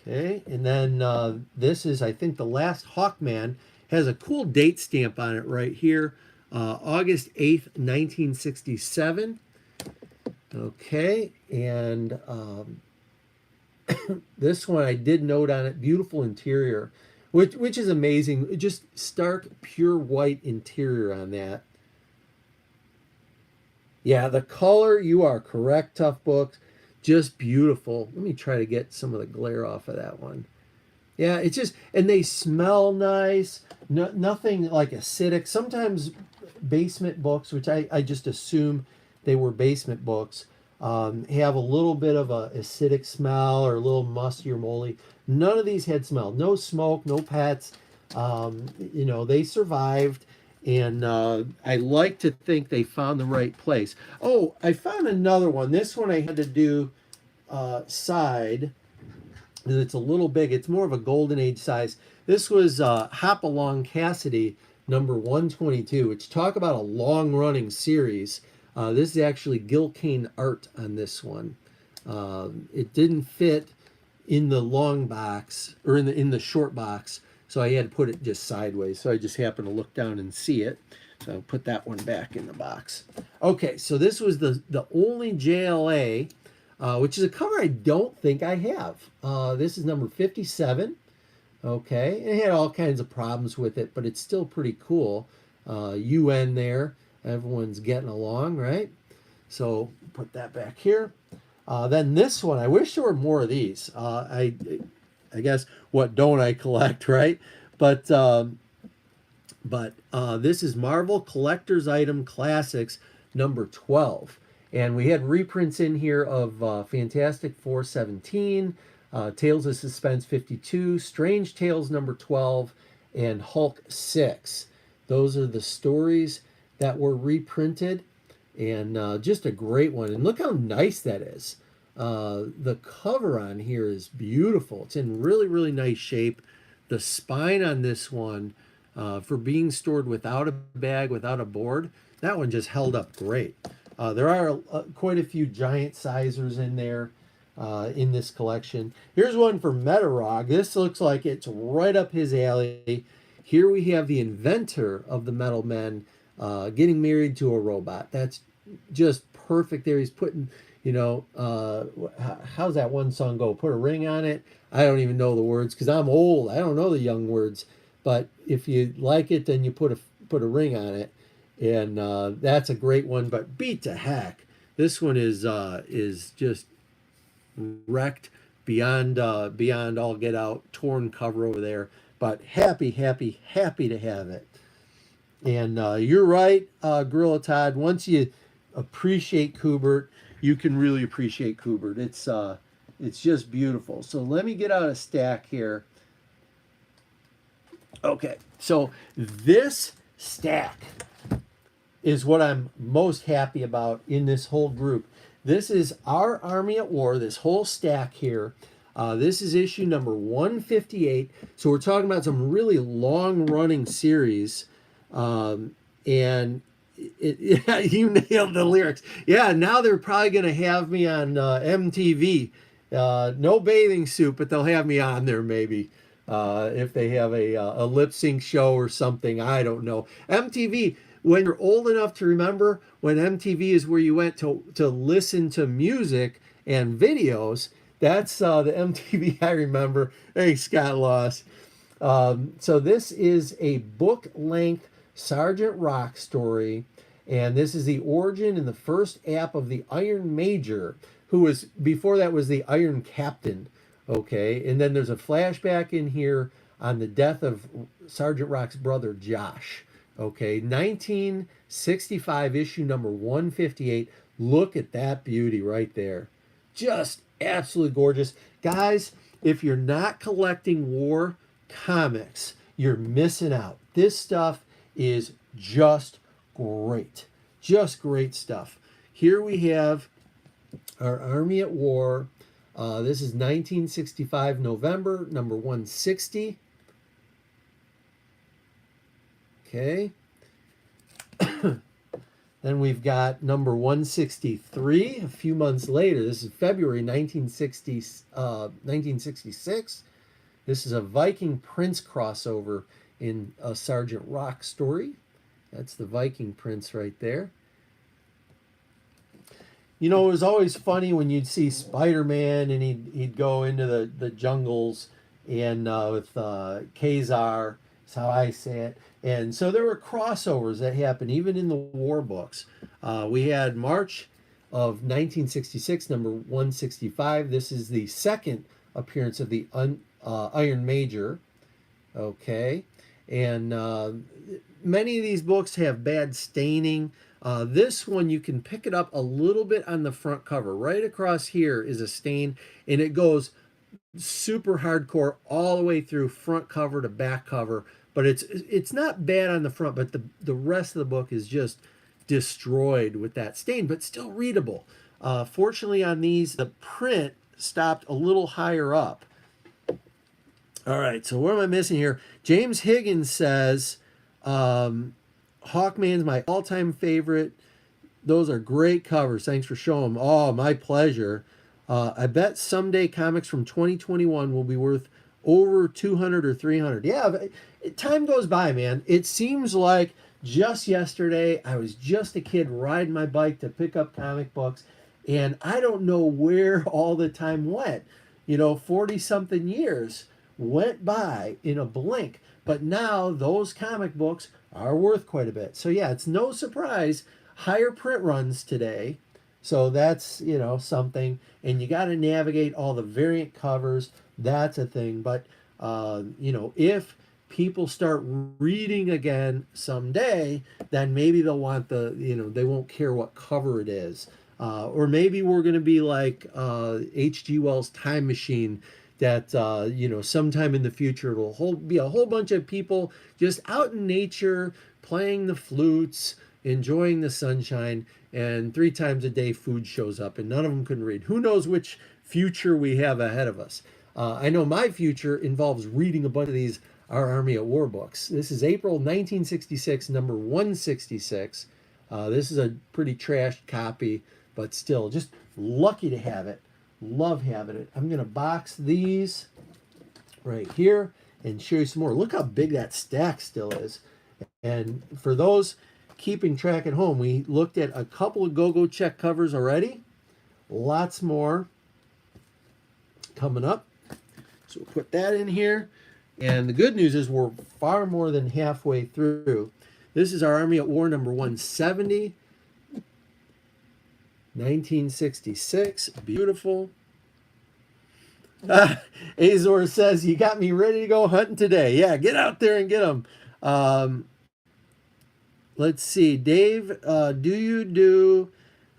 Okay, and then this is, I think, the last Hawkman. Has a cool date stamp on it right here. August 8th, 1967. Okay, and this one I did note on it, beautiful interior, which is amazing. Just stark, pure white interior on that. Yeah, the color, you are correct, Tough Books. Just beautiful. Let me try to get some of the glare off of that one. Yeah, it's just, and they smell nice. No, nothing like acidic. Sometimes basement books, which I just assume they were basement books, have a little bit of a acidic smell or a little musty or moldy. None of these had smell. No smoke, no pets. You know, they survived. And I like to think they found the right place. Oh, I found another one. This one I had to do side. It's a little big. It's more of a golden age size. This was Hop Along Cassidy, number 122, which talk about a long-running series. This is actually Gil Kane art on this one. It didn't fit in the long box, or in the short box, so I had to put it just sideways. So I just happened to look down and see it. So I'll put that one back in the box. Okay, so this was the only JLA, which is a cover I don't think I have. This is number 57. Okay, and it had all kinds of problems with it, but it's still pretty cool. UN there, everyone's getting along, right? So put that back here. Then this one, I wish there were more of these. I guess, what don't I collect, right? But this is Marvel Collector's Item Classics number 12. And we had reprints in here of Fantastic Four 17, Tales of Suspense 52, Strange Tales number 12, and Hulk 6. Those are the stories that were reprinted, and just a great one. And look how nice that is. The cover on here is beautiful. It's in really, really nice shape. The spine on this one, for being stored without a bag, without a board, that one just held up great. There are quite a few giant sizers in there in this collection. Here's one for Metarog. This looks like it's right up his alley. Here we have the inventor of the Metal Men getting married to a robot. That's just perfect there. He's putting, you know, how's that one song go? Put a ring on it. I don't even know the words because I'm old. I don't know the young words. But if you like it, then you put a ring on it. And that's a great one, but beat to heck. This one is just wrecked beyond all get out, torn cover over there. But happy to have it. And you're right, Gorilla Todd. Once you appreciate Kubert, you can really appreciate Kubert. It's just beautiful. So let me get out a stack here. Okay, so this stack is what I'm most happy about in this whole group. This is Our Army at War, this whole stack here. This is issue number 158. So we're talking about some really long-running series. And yeah, you nailed the lyrics. Yeah, now they're probably going to have me on MTV. No bathing suit, but they'll have me on there maybe. If they have a lip sync show or something, I don't know. MTV, when you're old enough to remember when MTV is where you went to listen to music and videos, that's the MTV I remember. Hey, Scott Loss. So this is a book-length Sergeant Rock story, and this is the origin and the first app of the Iron Major, who was before that was the Iron Captain. Okay, and then there's a flashback in here on the death of Sergeant Rock's brother Josh. Okay, 1965 issue number 158. Look at that beauty right there. Just absolutely gorgeous. Guys, if you're not collecting war comics, you're missing out. This stuff is just great. Just great stuff. Here we have our Army at War. This is 1965 November, number 160. Okay. Then we've got number 163 a few months later. This is February 1966. This is a Viking Prince crossover in a Sergeant Rock story. That's the Viking Prince right there. You know, it was always funny when you'd see Spider-Man and he'd go into the jungles and with Khazar, that's how I say it. And so there were crossovers that happened even in the war books. We had March of 1966, number 165. This is the second appearance of the Iron Major. Okay. And many of these books have bad staining. This one, you can pick it up a little bit on the front cover. Right across here is a stain, and it goes super hardcore all the way through front cover to back cover. But it's not bad on the front, but the rest of the book is just destroyed with that stain, but still readable. Fortunately on these, the print stopped a little higher up. All right, so what am I missing here? James Higgins says, Hawkman's my all-time favorite. Those are great covers. Thanks for showing them. Oh, my pleasure. I bet someday comics from 2021 will be worth over 200 or 300. Yeah, time goes by, man. It seems like just yesterday I was just a kid riding my bike to pick up comic books, and I don't know where all the time went. You know, 40-something years went by in a blink, but now those comic books are worth quite a bit. So yeah, it's no surprise higher print runs today. So that's, you know, something, and you got to navigate all the variant covers. That's a thing. But you know, if people start reading again someday, then maybe they'll want the, you know, they won't care what cover it is. Or maybe we're going to be like H.G. Wells' Time Machine, that you know, sometime in the future it'll be a whole bunch of people just out in nature playing the flutes, enjoying the sunshine, and 3 times a day food shows up and none of them can read. Who knows which future we have ahead of us. I know my future involves reading a bunch of these Our Army at War books. This is April 1966, number 166. This is a pretty trashed copy, but still just lucky to have it. Love having it. I'm going to box these right here and show you some more. Look how big that stack still is. And for those keeping track at home, we looked at a couple of Go-Go Check covers already. Lots more coming up. So we'll put that in here. And the good news is we're far more than halfway through. This is Our Army at War number 170. 1966. Beautiful. Azor says, you got me ready to go hunting today. Yeah, get out there and get them. Let's see. Dave, do you do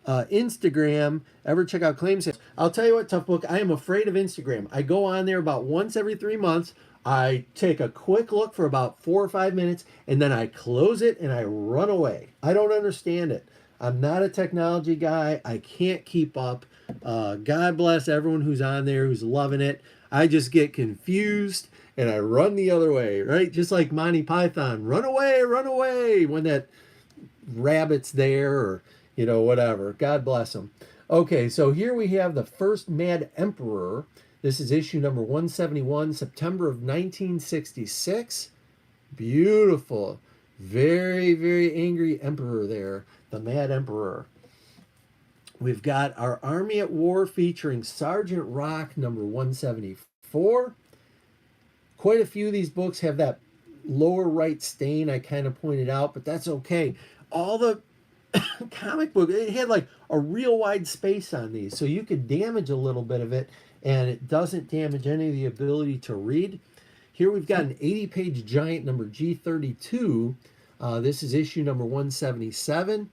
Instagram? Ever check out claim sales? I'll tell you what, Tough Book, I am afraid of Instagram. I go on there about once every 3 months. I take a quick look for about 4 or 5 minutes, and then I close it and I run away. I don't understand it. I'm not a technology guy. I can't keep up. God bless everyone who's on there, who's loving it. I just get confused and I run the other way, right? Just like Monty Python, run away when that rabbit's there, or, you know, whatever. God bless them. Okay, so here we have the first Mad Emperor. This is issue number 171, September of 1966. Beautiful. Very, very angry emperor there, the Mad Emperor. We've got Our Army at War featuring Sergeant Rock number 174. Quite a few of these books have that lower right stain I kind of pointed out, but that's okay. All the comic book, it had like a real wide space on these, so you could damage a little bit of it and it doesn't damage any of the ability to read. Here we've got an 80-page giant number G32. This is issue number 177.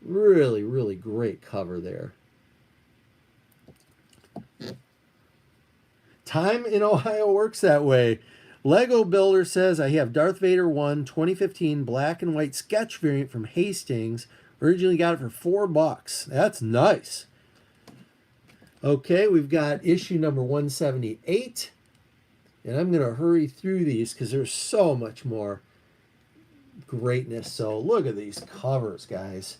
Really, really great cover there. Time in Ohio works that way. Lego Builder says, I have Darth Vader 1 2015 black and white sketch variant from Hastings. Originally got it for $4. That's nice. Okay, we've got issue number 178. And I'm going to hurry through these because there's so much more greatness. So look at these covers, guys.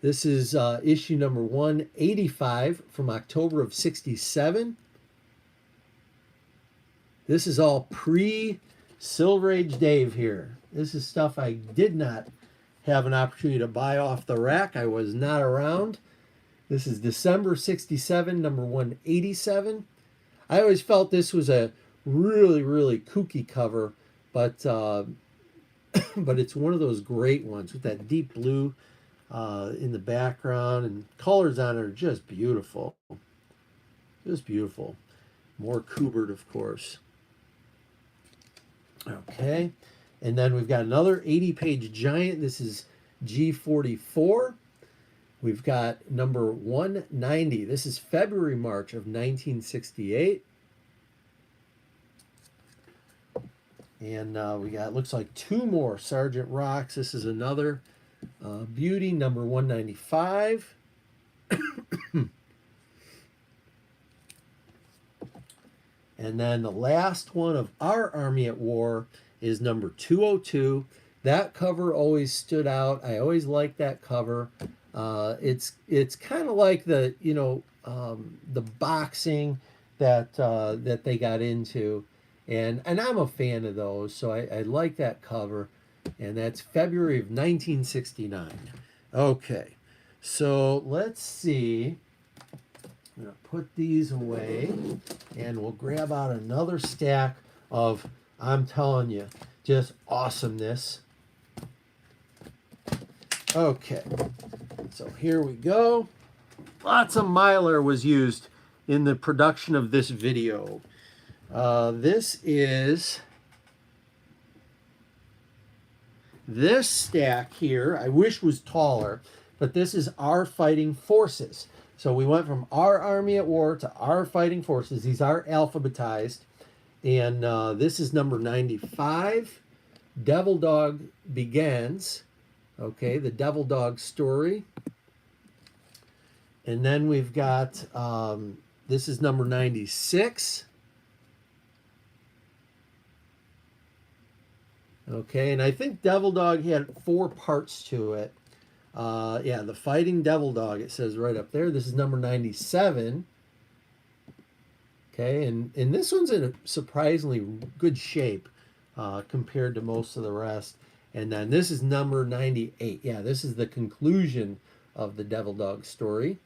This is issue number 185 from October of 67. This is all pre-Silver Age Dave here. This is stuff I did not have an opportunity to buy off the rack. I was not around. This is December 67, number 187. I always felt this was a really, really kooky cover, but it's one of those great ones with that deep blue in the background, and colors on it are just beautiful. Just beautiful. More Kubert, of course. Okay, and then we've got another 80-page giant. This is G44. We've got number 190. This is February, March of 1968. And we got, looks like 2 more Sergeant Rocks. This is another beauty, number 195. And then the last one of Our Army at War is number 202. That cover always stood out. I always liked that cover. It's kind of like the the boxing that they got into, and I'm a fan of those, so I like that cover, and that's February of 1969. Okay, so let's see. I'm going to put these away, and we'll grab out another stack of, I'm telling you, just awesomeness. Okay, so here we go. Lots of Mylar was used in the production of this video. This stack here, I wish was taller, but this is Our Fighting Forces. So we went from Our Army at War to Our Fighting Forces. These are alphabetized. And this is number 95. Devil Dog Begins. Okay, the Devil Dog story. And then we've got, this is number 96. Okay, and I think Devil Dog had 4 parts to it. Yeah, the Fighting Devil Dog, it says right up there. This is number 97. Okay, and this one's in a surprisingly good shape compared to most of the rest. And then this is number 98. Yeah, this is the conclusion of the Devil Dog story.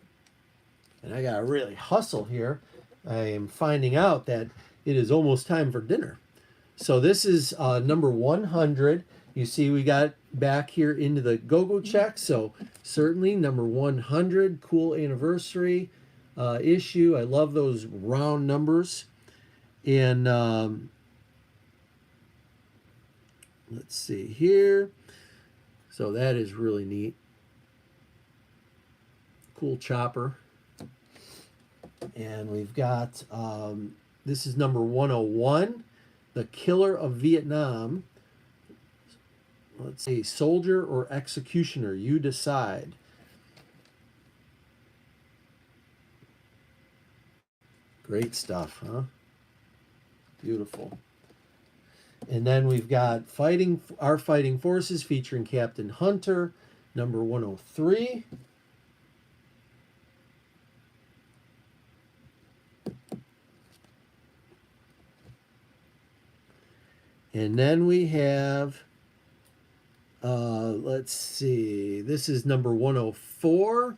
And I gotta really hustle here. I am finding out that it is almost time for dinner. So this is number 100. You see we got back here into the go-go check. So certainly number 100, cool anniversary issue. I love those round numbers. And let's see here. So that is really neat. Cool chopper. And we've got, this is number 101, The Killer of Vietnam. Let's see, soldier or executioner, you decide. Great stuff, huh? Beautiful. And then we've got Our Fighting Forces featuring Captain Hunter, number 103. And then we have, let's see, this is number 104.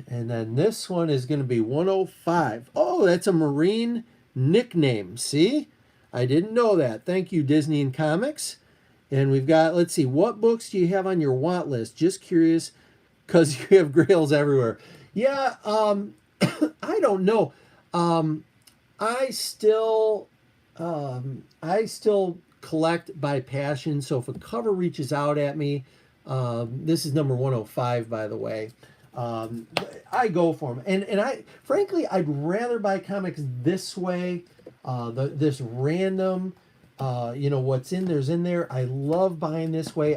And then this one is going to be 105. Oh, that's a Marine nickname. See? I didn't know that. Thank you, Disney and Comics. And we've got, let's see, what books do you have on your want list? Just curious, because you have grails everywhere. Yeah, I don't know. Um, I still, I still collect by passion. So if a cover reaches out at me, this is number 105, by the way. Um, I go for them, and I frankly I'd rather buy comics this way. This random, what's in there's in there. I love buying this way.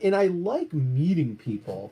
And I like meeting people.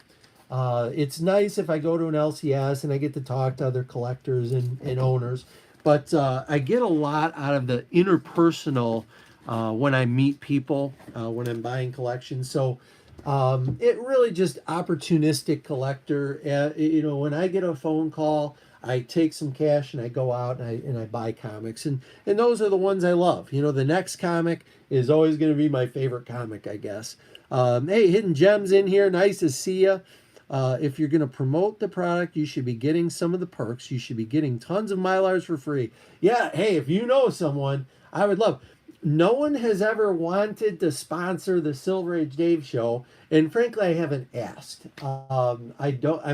It's nice if I go to an LCS and I get to talk to other collectors and owners. But I get a lot out of the interpersonal when I meet people, when I'm buying collections. So it really just opportunistic collector. When I get a phone call, I take some cash and I go out and I buy comics. And those are the ones I love. The next comic is always going to be my favorite comic, I guess. Hey, Hidden Gems in here. Nice to see you. If you're going to promote the product, you should be getting some of the perks. You should be getting tons of Mylars for free. Yeah, hey, if you know someone, I would love. No one has ever wanted to sponsor the Silver Age Dave show, and frankly, I haven't asked. I'm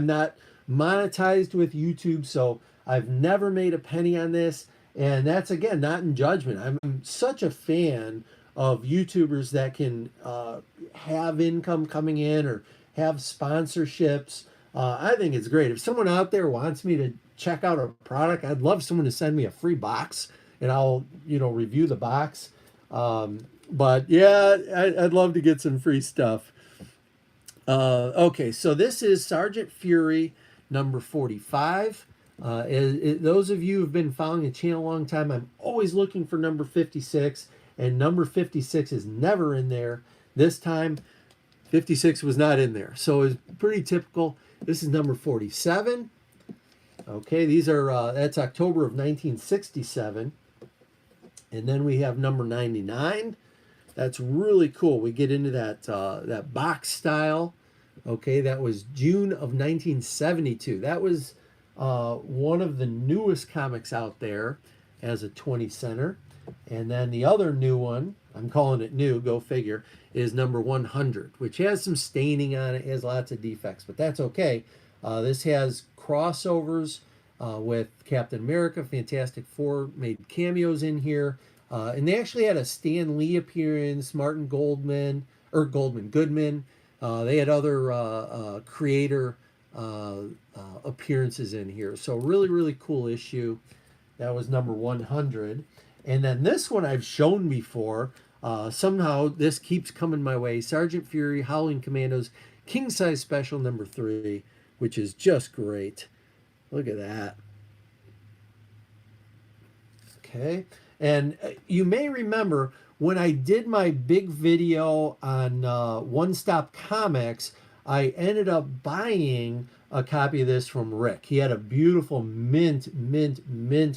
not monetized with YouTube, so I've never made a penny on this. And that's again not in judgment. I'm such a fan of YouTubers that can have income coming in or have sponsorships. I think it's great. If someone out there wants me to check out a product, I'd love someone to send me a free box and I'll, review the box. But yeah, I'd love to get some free stuff. Okay, so this is Sergeant Fury number 45. Those of you who've been following the channel a long time, I'm always looking for number 56, and number 56 is never in there. This time, 56 was not in there. So it's pretty typical. This is number 47. Okay, these are, that's October of 1967. And then we have number 99. That's really cool. We get into that box style. Okay, that was June of 1972. That was one of the newest comics out there as a 20 center. And then the other new one, I'm calling it new, go figure, is number 100, which has some staining on it, has lots of defects, but that's okay. This has crossovers with Captain America, Fantastic Four made cameos in here. And they actually had a Stan Lee appearance, Martin Goodman. They had other creator appearances in here. So really, really cool issue. That was number 100. And then this one I've shown before. Somehow this keeps coming my way. Sergeant Fury, Howling Commandos, King Size Special number 3, which is just great. Look at that. Okay. And you may remember when I did my big video on One Stop Comics, I ended up buying a copy of this from Rick. He had a beautiful mint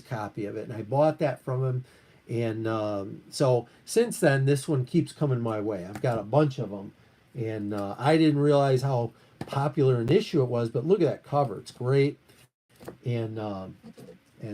copy of it, and I bought that from him. And so since then, this one keeps coming my way. I've got a bunch of them, and I didn't realize how popular an issue it was, but look at that cover. It's great. And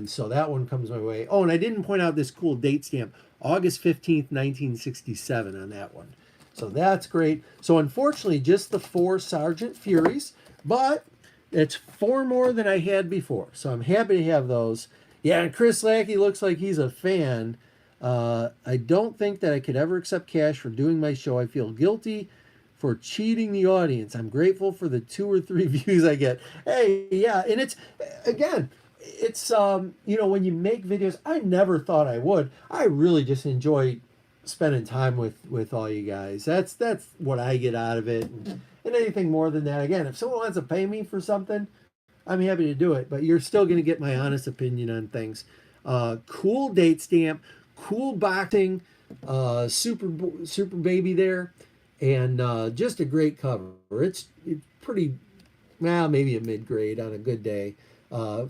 so that one comes my way. Oh, and I didn't point out this cool date stamp, August 15th, 1967 on that one. So that's great. So unfortunately, just the 4 Sergeant Furies, but it's 4 more than I had before. So I'm happy to have those. Yeah, and Chris Lackey looks like he's a fan. I don't think that I could ever accept cash for doing my show. I feel guilty for cheating the audience. I'm grateful for the 2 or 3 views I get. Hey, yeah, and it's, again, it's when you make videos, I never thought I would. I really just enjoy spending time with all you guys. That's what I get out of it, and anything more than that, again, if someone wants to pay me for something, I'm happy to do it, but you're still going to get my honest opinion on things. Cool date stamp, cool boxing, super baby there, and just a great cover. It's pretty, maybe a mid-grade on a good day.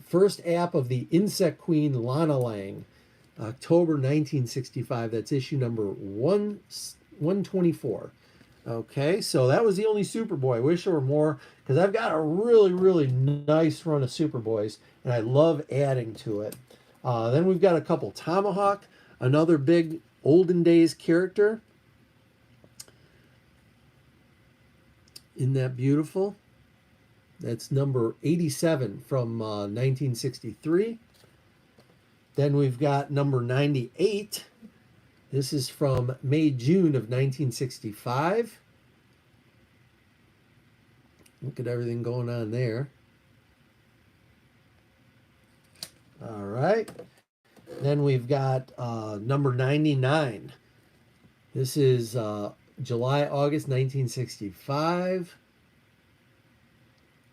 First app of the Insect Queen Lana Lang, October 1965. That's issue number 124. Okay, so that was the only Superboy. I wish there were more because I've got a really, really nice run of Superboys, and I love adding to it. Then we've got a couple Tomahawk, another big olden days character. Isn't that beautiful? That's number 87 from 1963. Then we've got number 98. This is from May, June of 1965. Look at everything going on there. All right. Then we've got number 99. This is July, August 1965.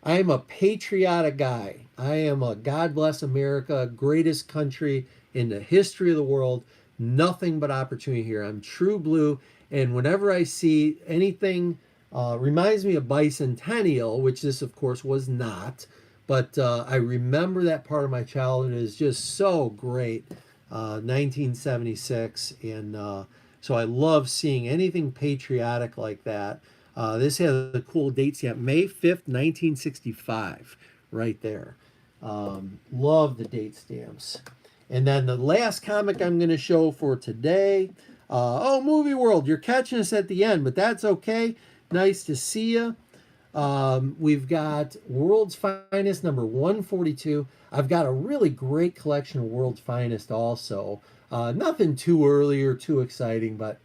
I am a patriotic guy. I am a God bless America, greatest country in the history of the world. Nothing but opportunity here. I'm true blue. And whenever I see anything, reminds me of Bicentennial, which this, of course, was not. But I remember that part of my childhood is just so great. 1976. And so I love seeing anything patriotic like that. This has a cool date stamp, May 5th, 1965, right there. Love the date stamps. And then the last comic I'm going to show for today. Movie World, you're catching us at the end, but that's okay. Nice to see you. We've got World's Finest, number 142. I've got a really great collection of World's Finest also. Nothing too early or too exciting, but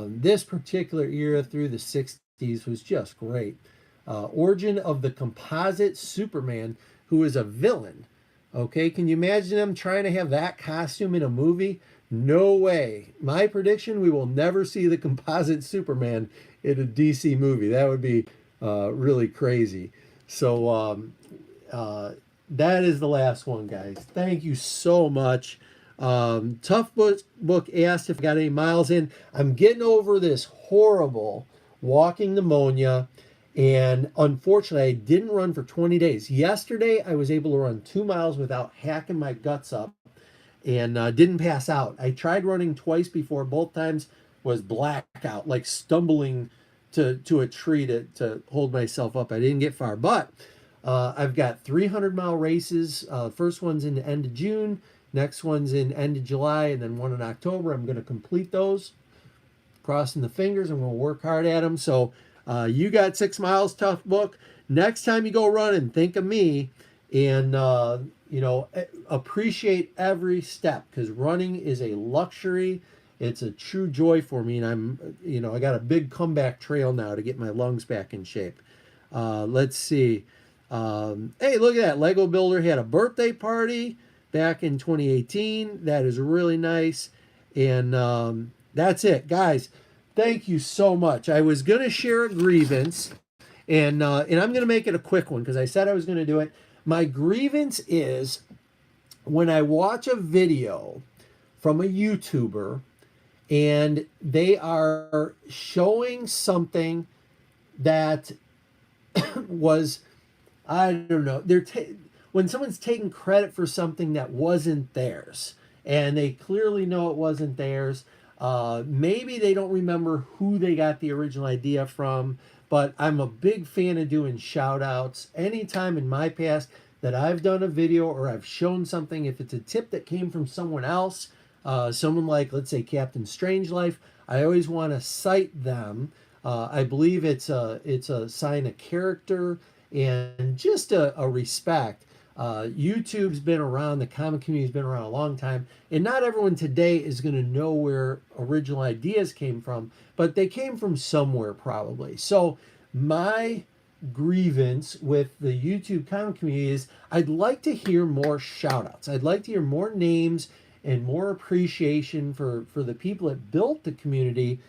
this particular era through the 60s was just great. Origin of the Composite Superman, who is a villain. Okay, can you imagine them trying to have that costume in a movie? No way. My prediction, we will never see the Composite Superman in a DC movie. That would be really crazy. So that is the last one, guys. Thank you so much. Tough Book asked if I got any miles in. I'm getting over this horrible walking pneumonia, and unfortunately I didn't run for 20 days. Yesterday I was able to run 2 miles without hacking my guts up and didn't pass out. I tried running twice before. Both times was blackout, like stumbling to a tree to hold myself up. I didn't get far, but I've got 300-mile races. First one's in the end of June, next one's in end of July, and then one in October. I'm going to complete those. Crossing the fingers. I'm going to work hard at them. So you got 6 miles, Tough Book. Next time you go running, think of me and, appreciate every step, because running is a luxury. It's a true joy for me. And I got a big comeback trail now to get my lungs back in shape. Let's see. Hey, look at that. Lego Builder had a birthday party back in 2018. That is really nice. And that's it, guys. Thank you so much. I was going to share a grievance, and I'm going to make it a quick one because I said I was going to do it. My grievance is when I watch a video from a YouTuber and they are showing something that was, I don't know, when someone's taking credit for something that wasn't theirs, and they clearly know it wasn't theirs. Maybe they don't remember who they got the original idea from, but I'm a big fan of doing shout outs. Anytime in my past that I've done a video or I've shown something, if it's a tip that came from someone else, someone like, let's say, Captain Strangelife, I always want to cite them. I believe it's a sign of character and just a respect. YouTube's been around, the comic community's been around a long time, and not everyone today is going to know where original ideas came from, but they came from somewhere probably. So my grievance with the YouTube comic community is I'd like to hear more shout outs. I'd like to hear more names and more appreciation for the people that built the community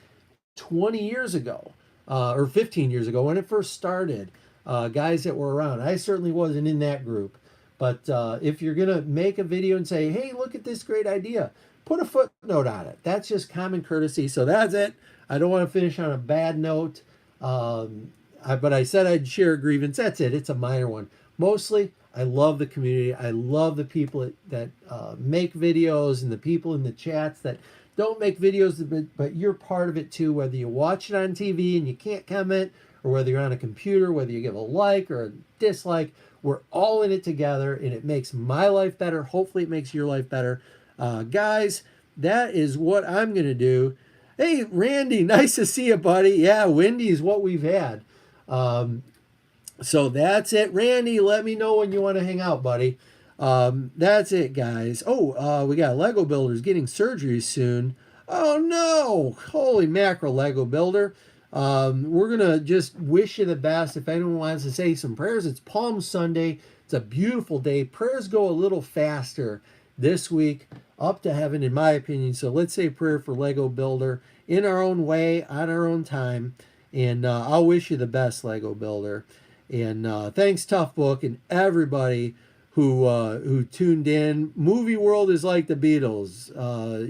20 years ago or 15 years ago when it first started. Guys that were around. I certainly wasn't in that group. But if you're going to make a video and say, hey, look at this great idea, put a footnote on it. That's just common courtesy. So that's it. I don't want to finish on a bad note. But I said I'd share a grievance. That's it. It's a minor one. mostly I love the community. I love the people that make videos and the people in the chats that don't make videos, but you're part of it too, whether you watch it on TV and you can't comment, or whether you're on a computer, whether you give a like or a dislike. We're all in it together, and it makes my life better. Hopefully it makes your life better. Guys, that is what I'm going to do. Hey, Randy, nice to see you, buddy. Yeah, windy is what we've had. So that's it. Randy, let me know when you want to hang out, buddy. That's it, guys. Oh, we got Lego Builders getting surgery soon. Oh, no. Holy mackerel, Lego Builder. We're going to just wish you the best. If anyone wants to say some prayers, it's Palm Sunday. It's a beautiful day. Prayers go a little faster this week up to heaven, in my opinion. So let's say a prayer for Lego Builder in our own way, on our own time. And I'll wish you the best, Lego Builder. And thanks, Tough Book, and everybody who tuned in. Movie World is like the Beatles.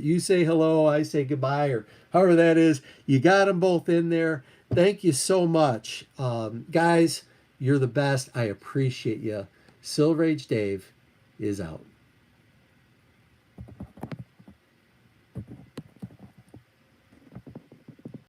You say hello, I say goodbye, or however that is. You got them both in there. Thank you so much. Guys, you're the best. I appreciate you. Silver Age Dave is out.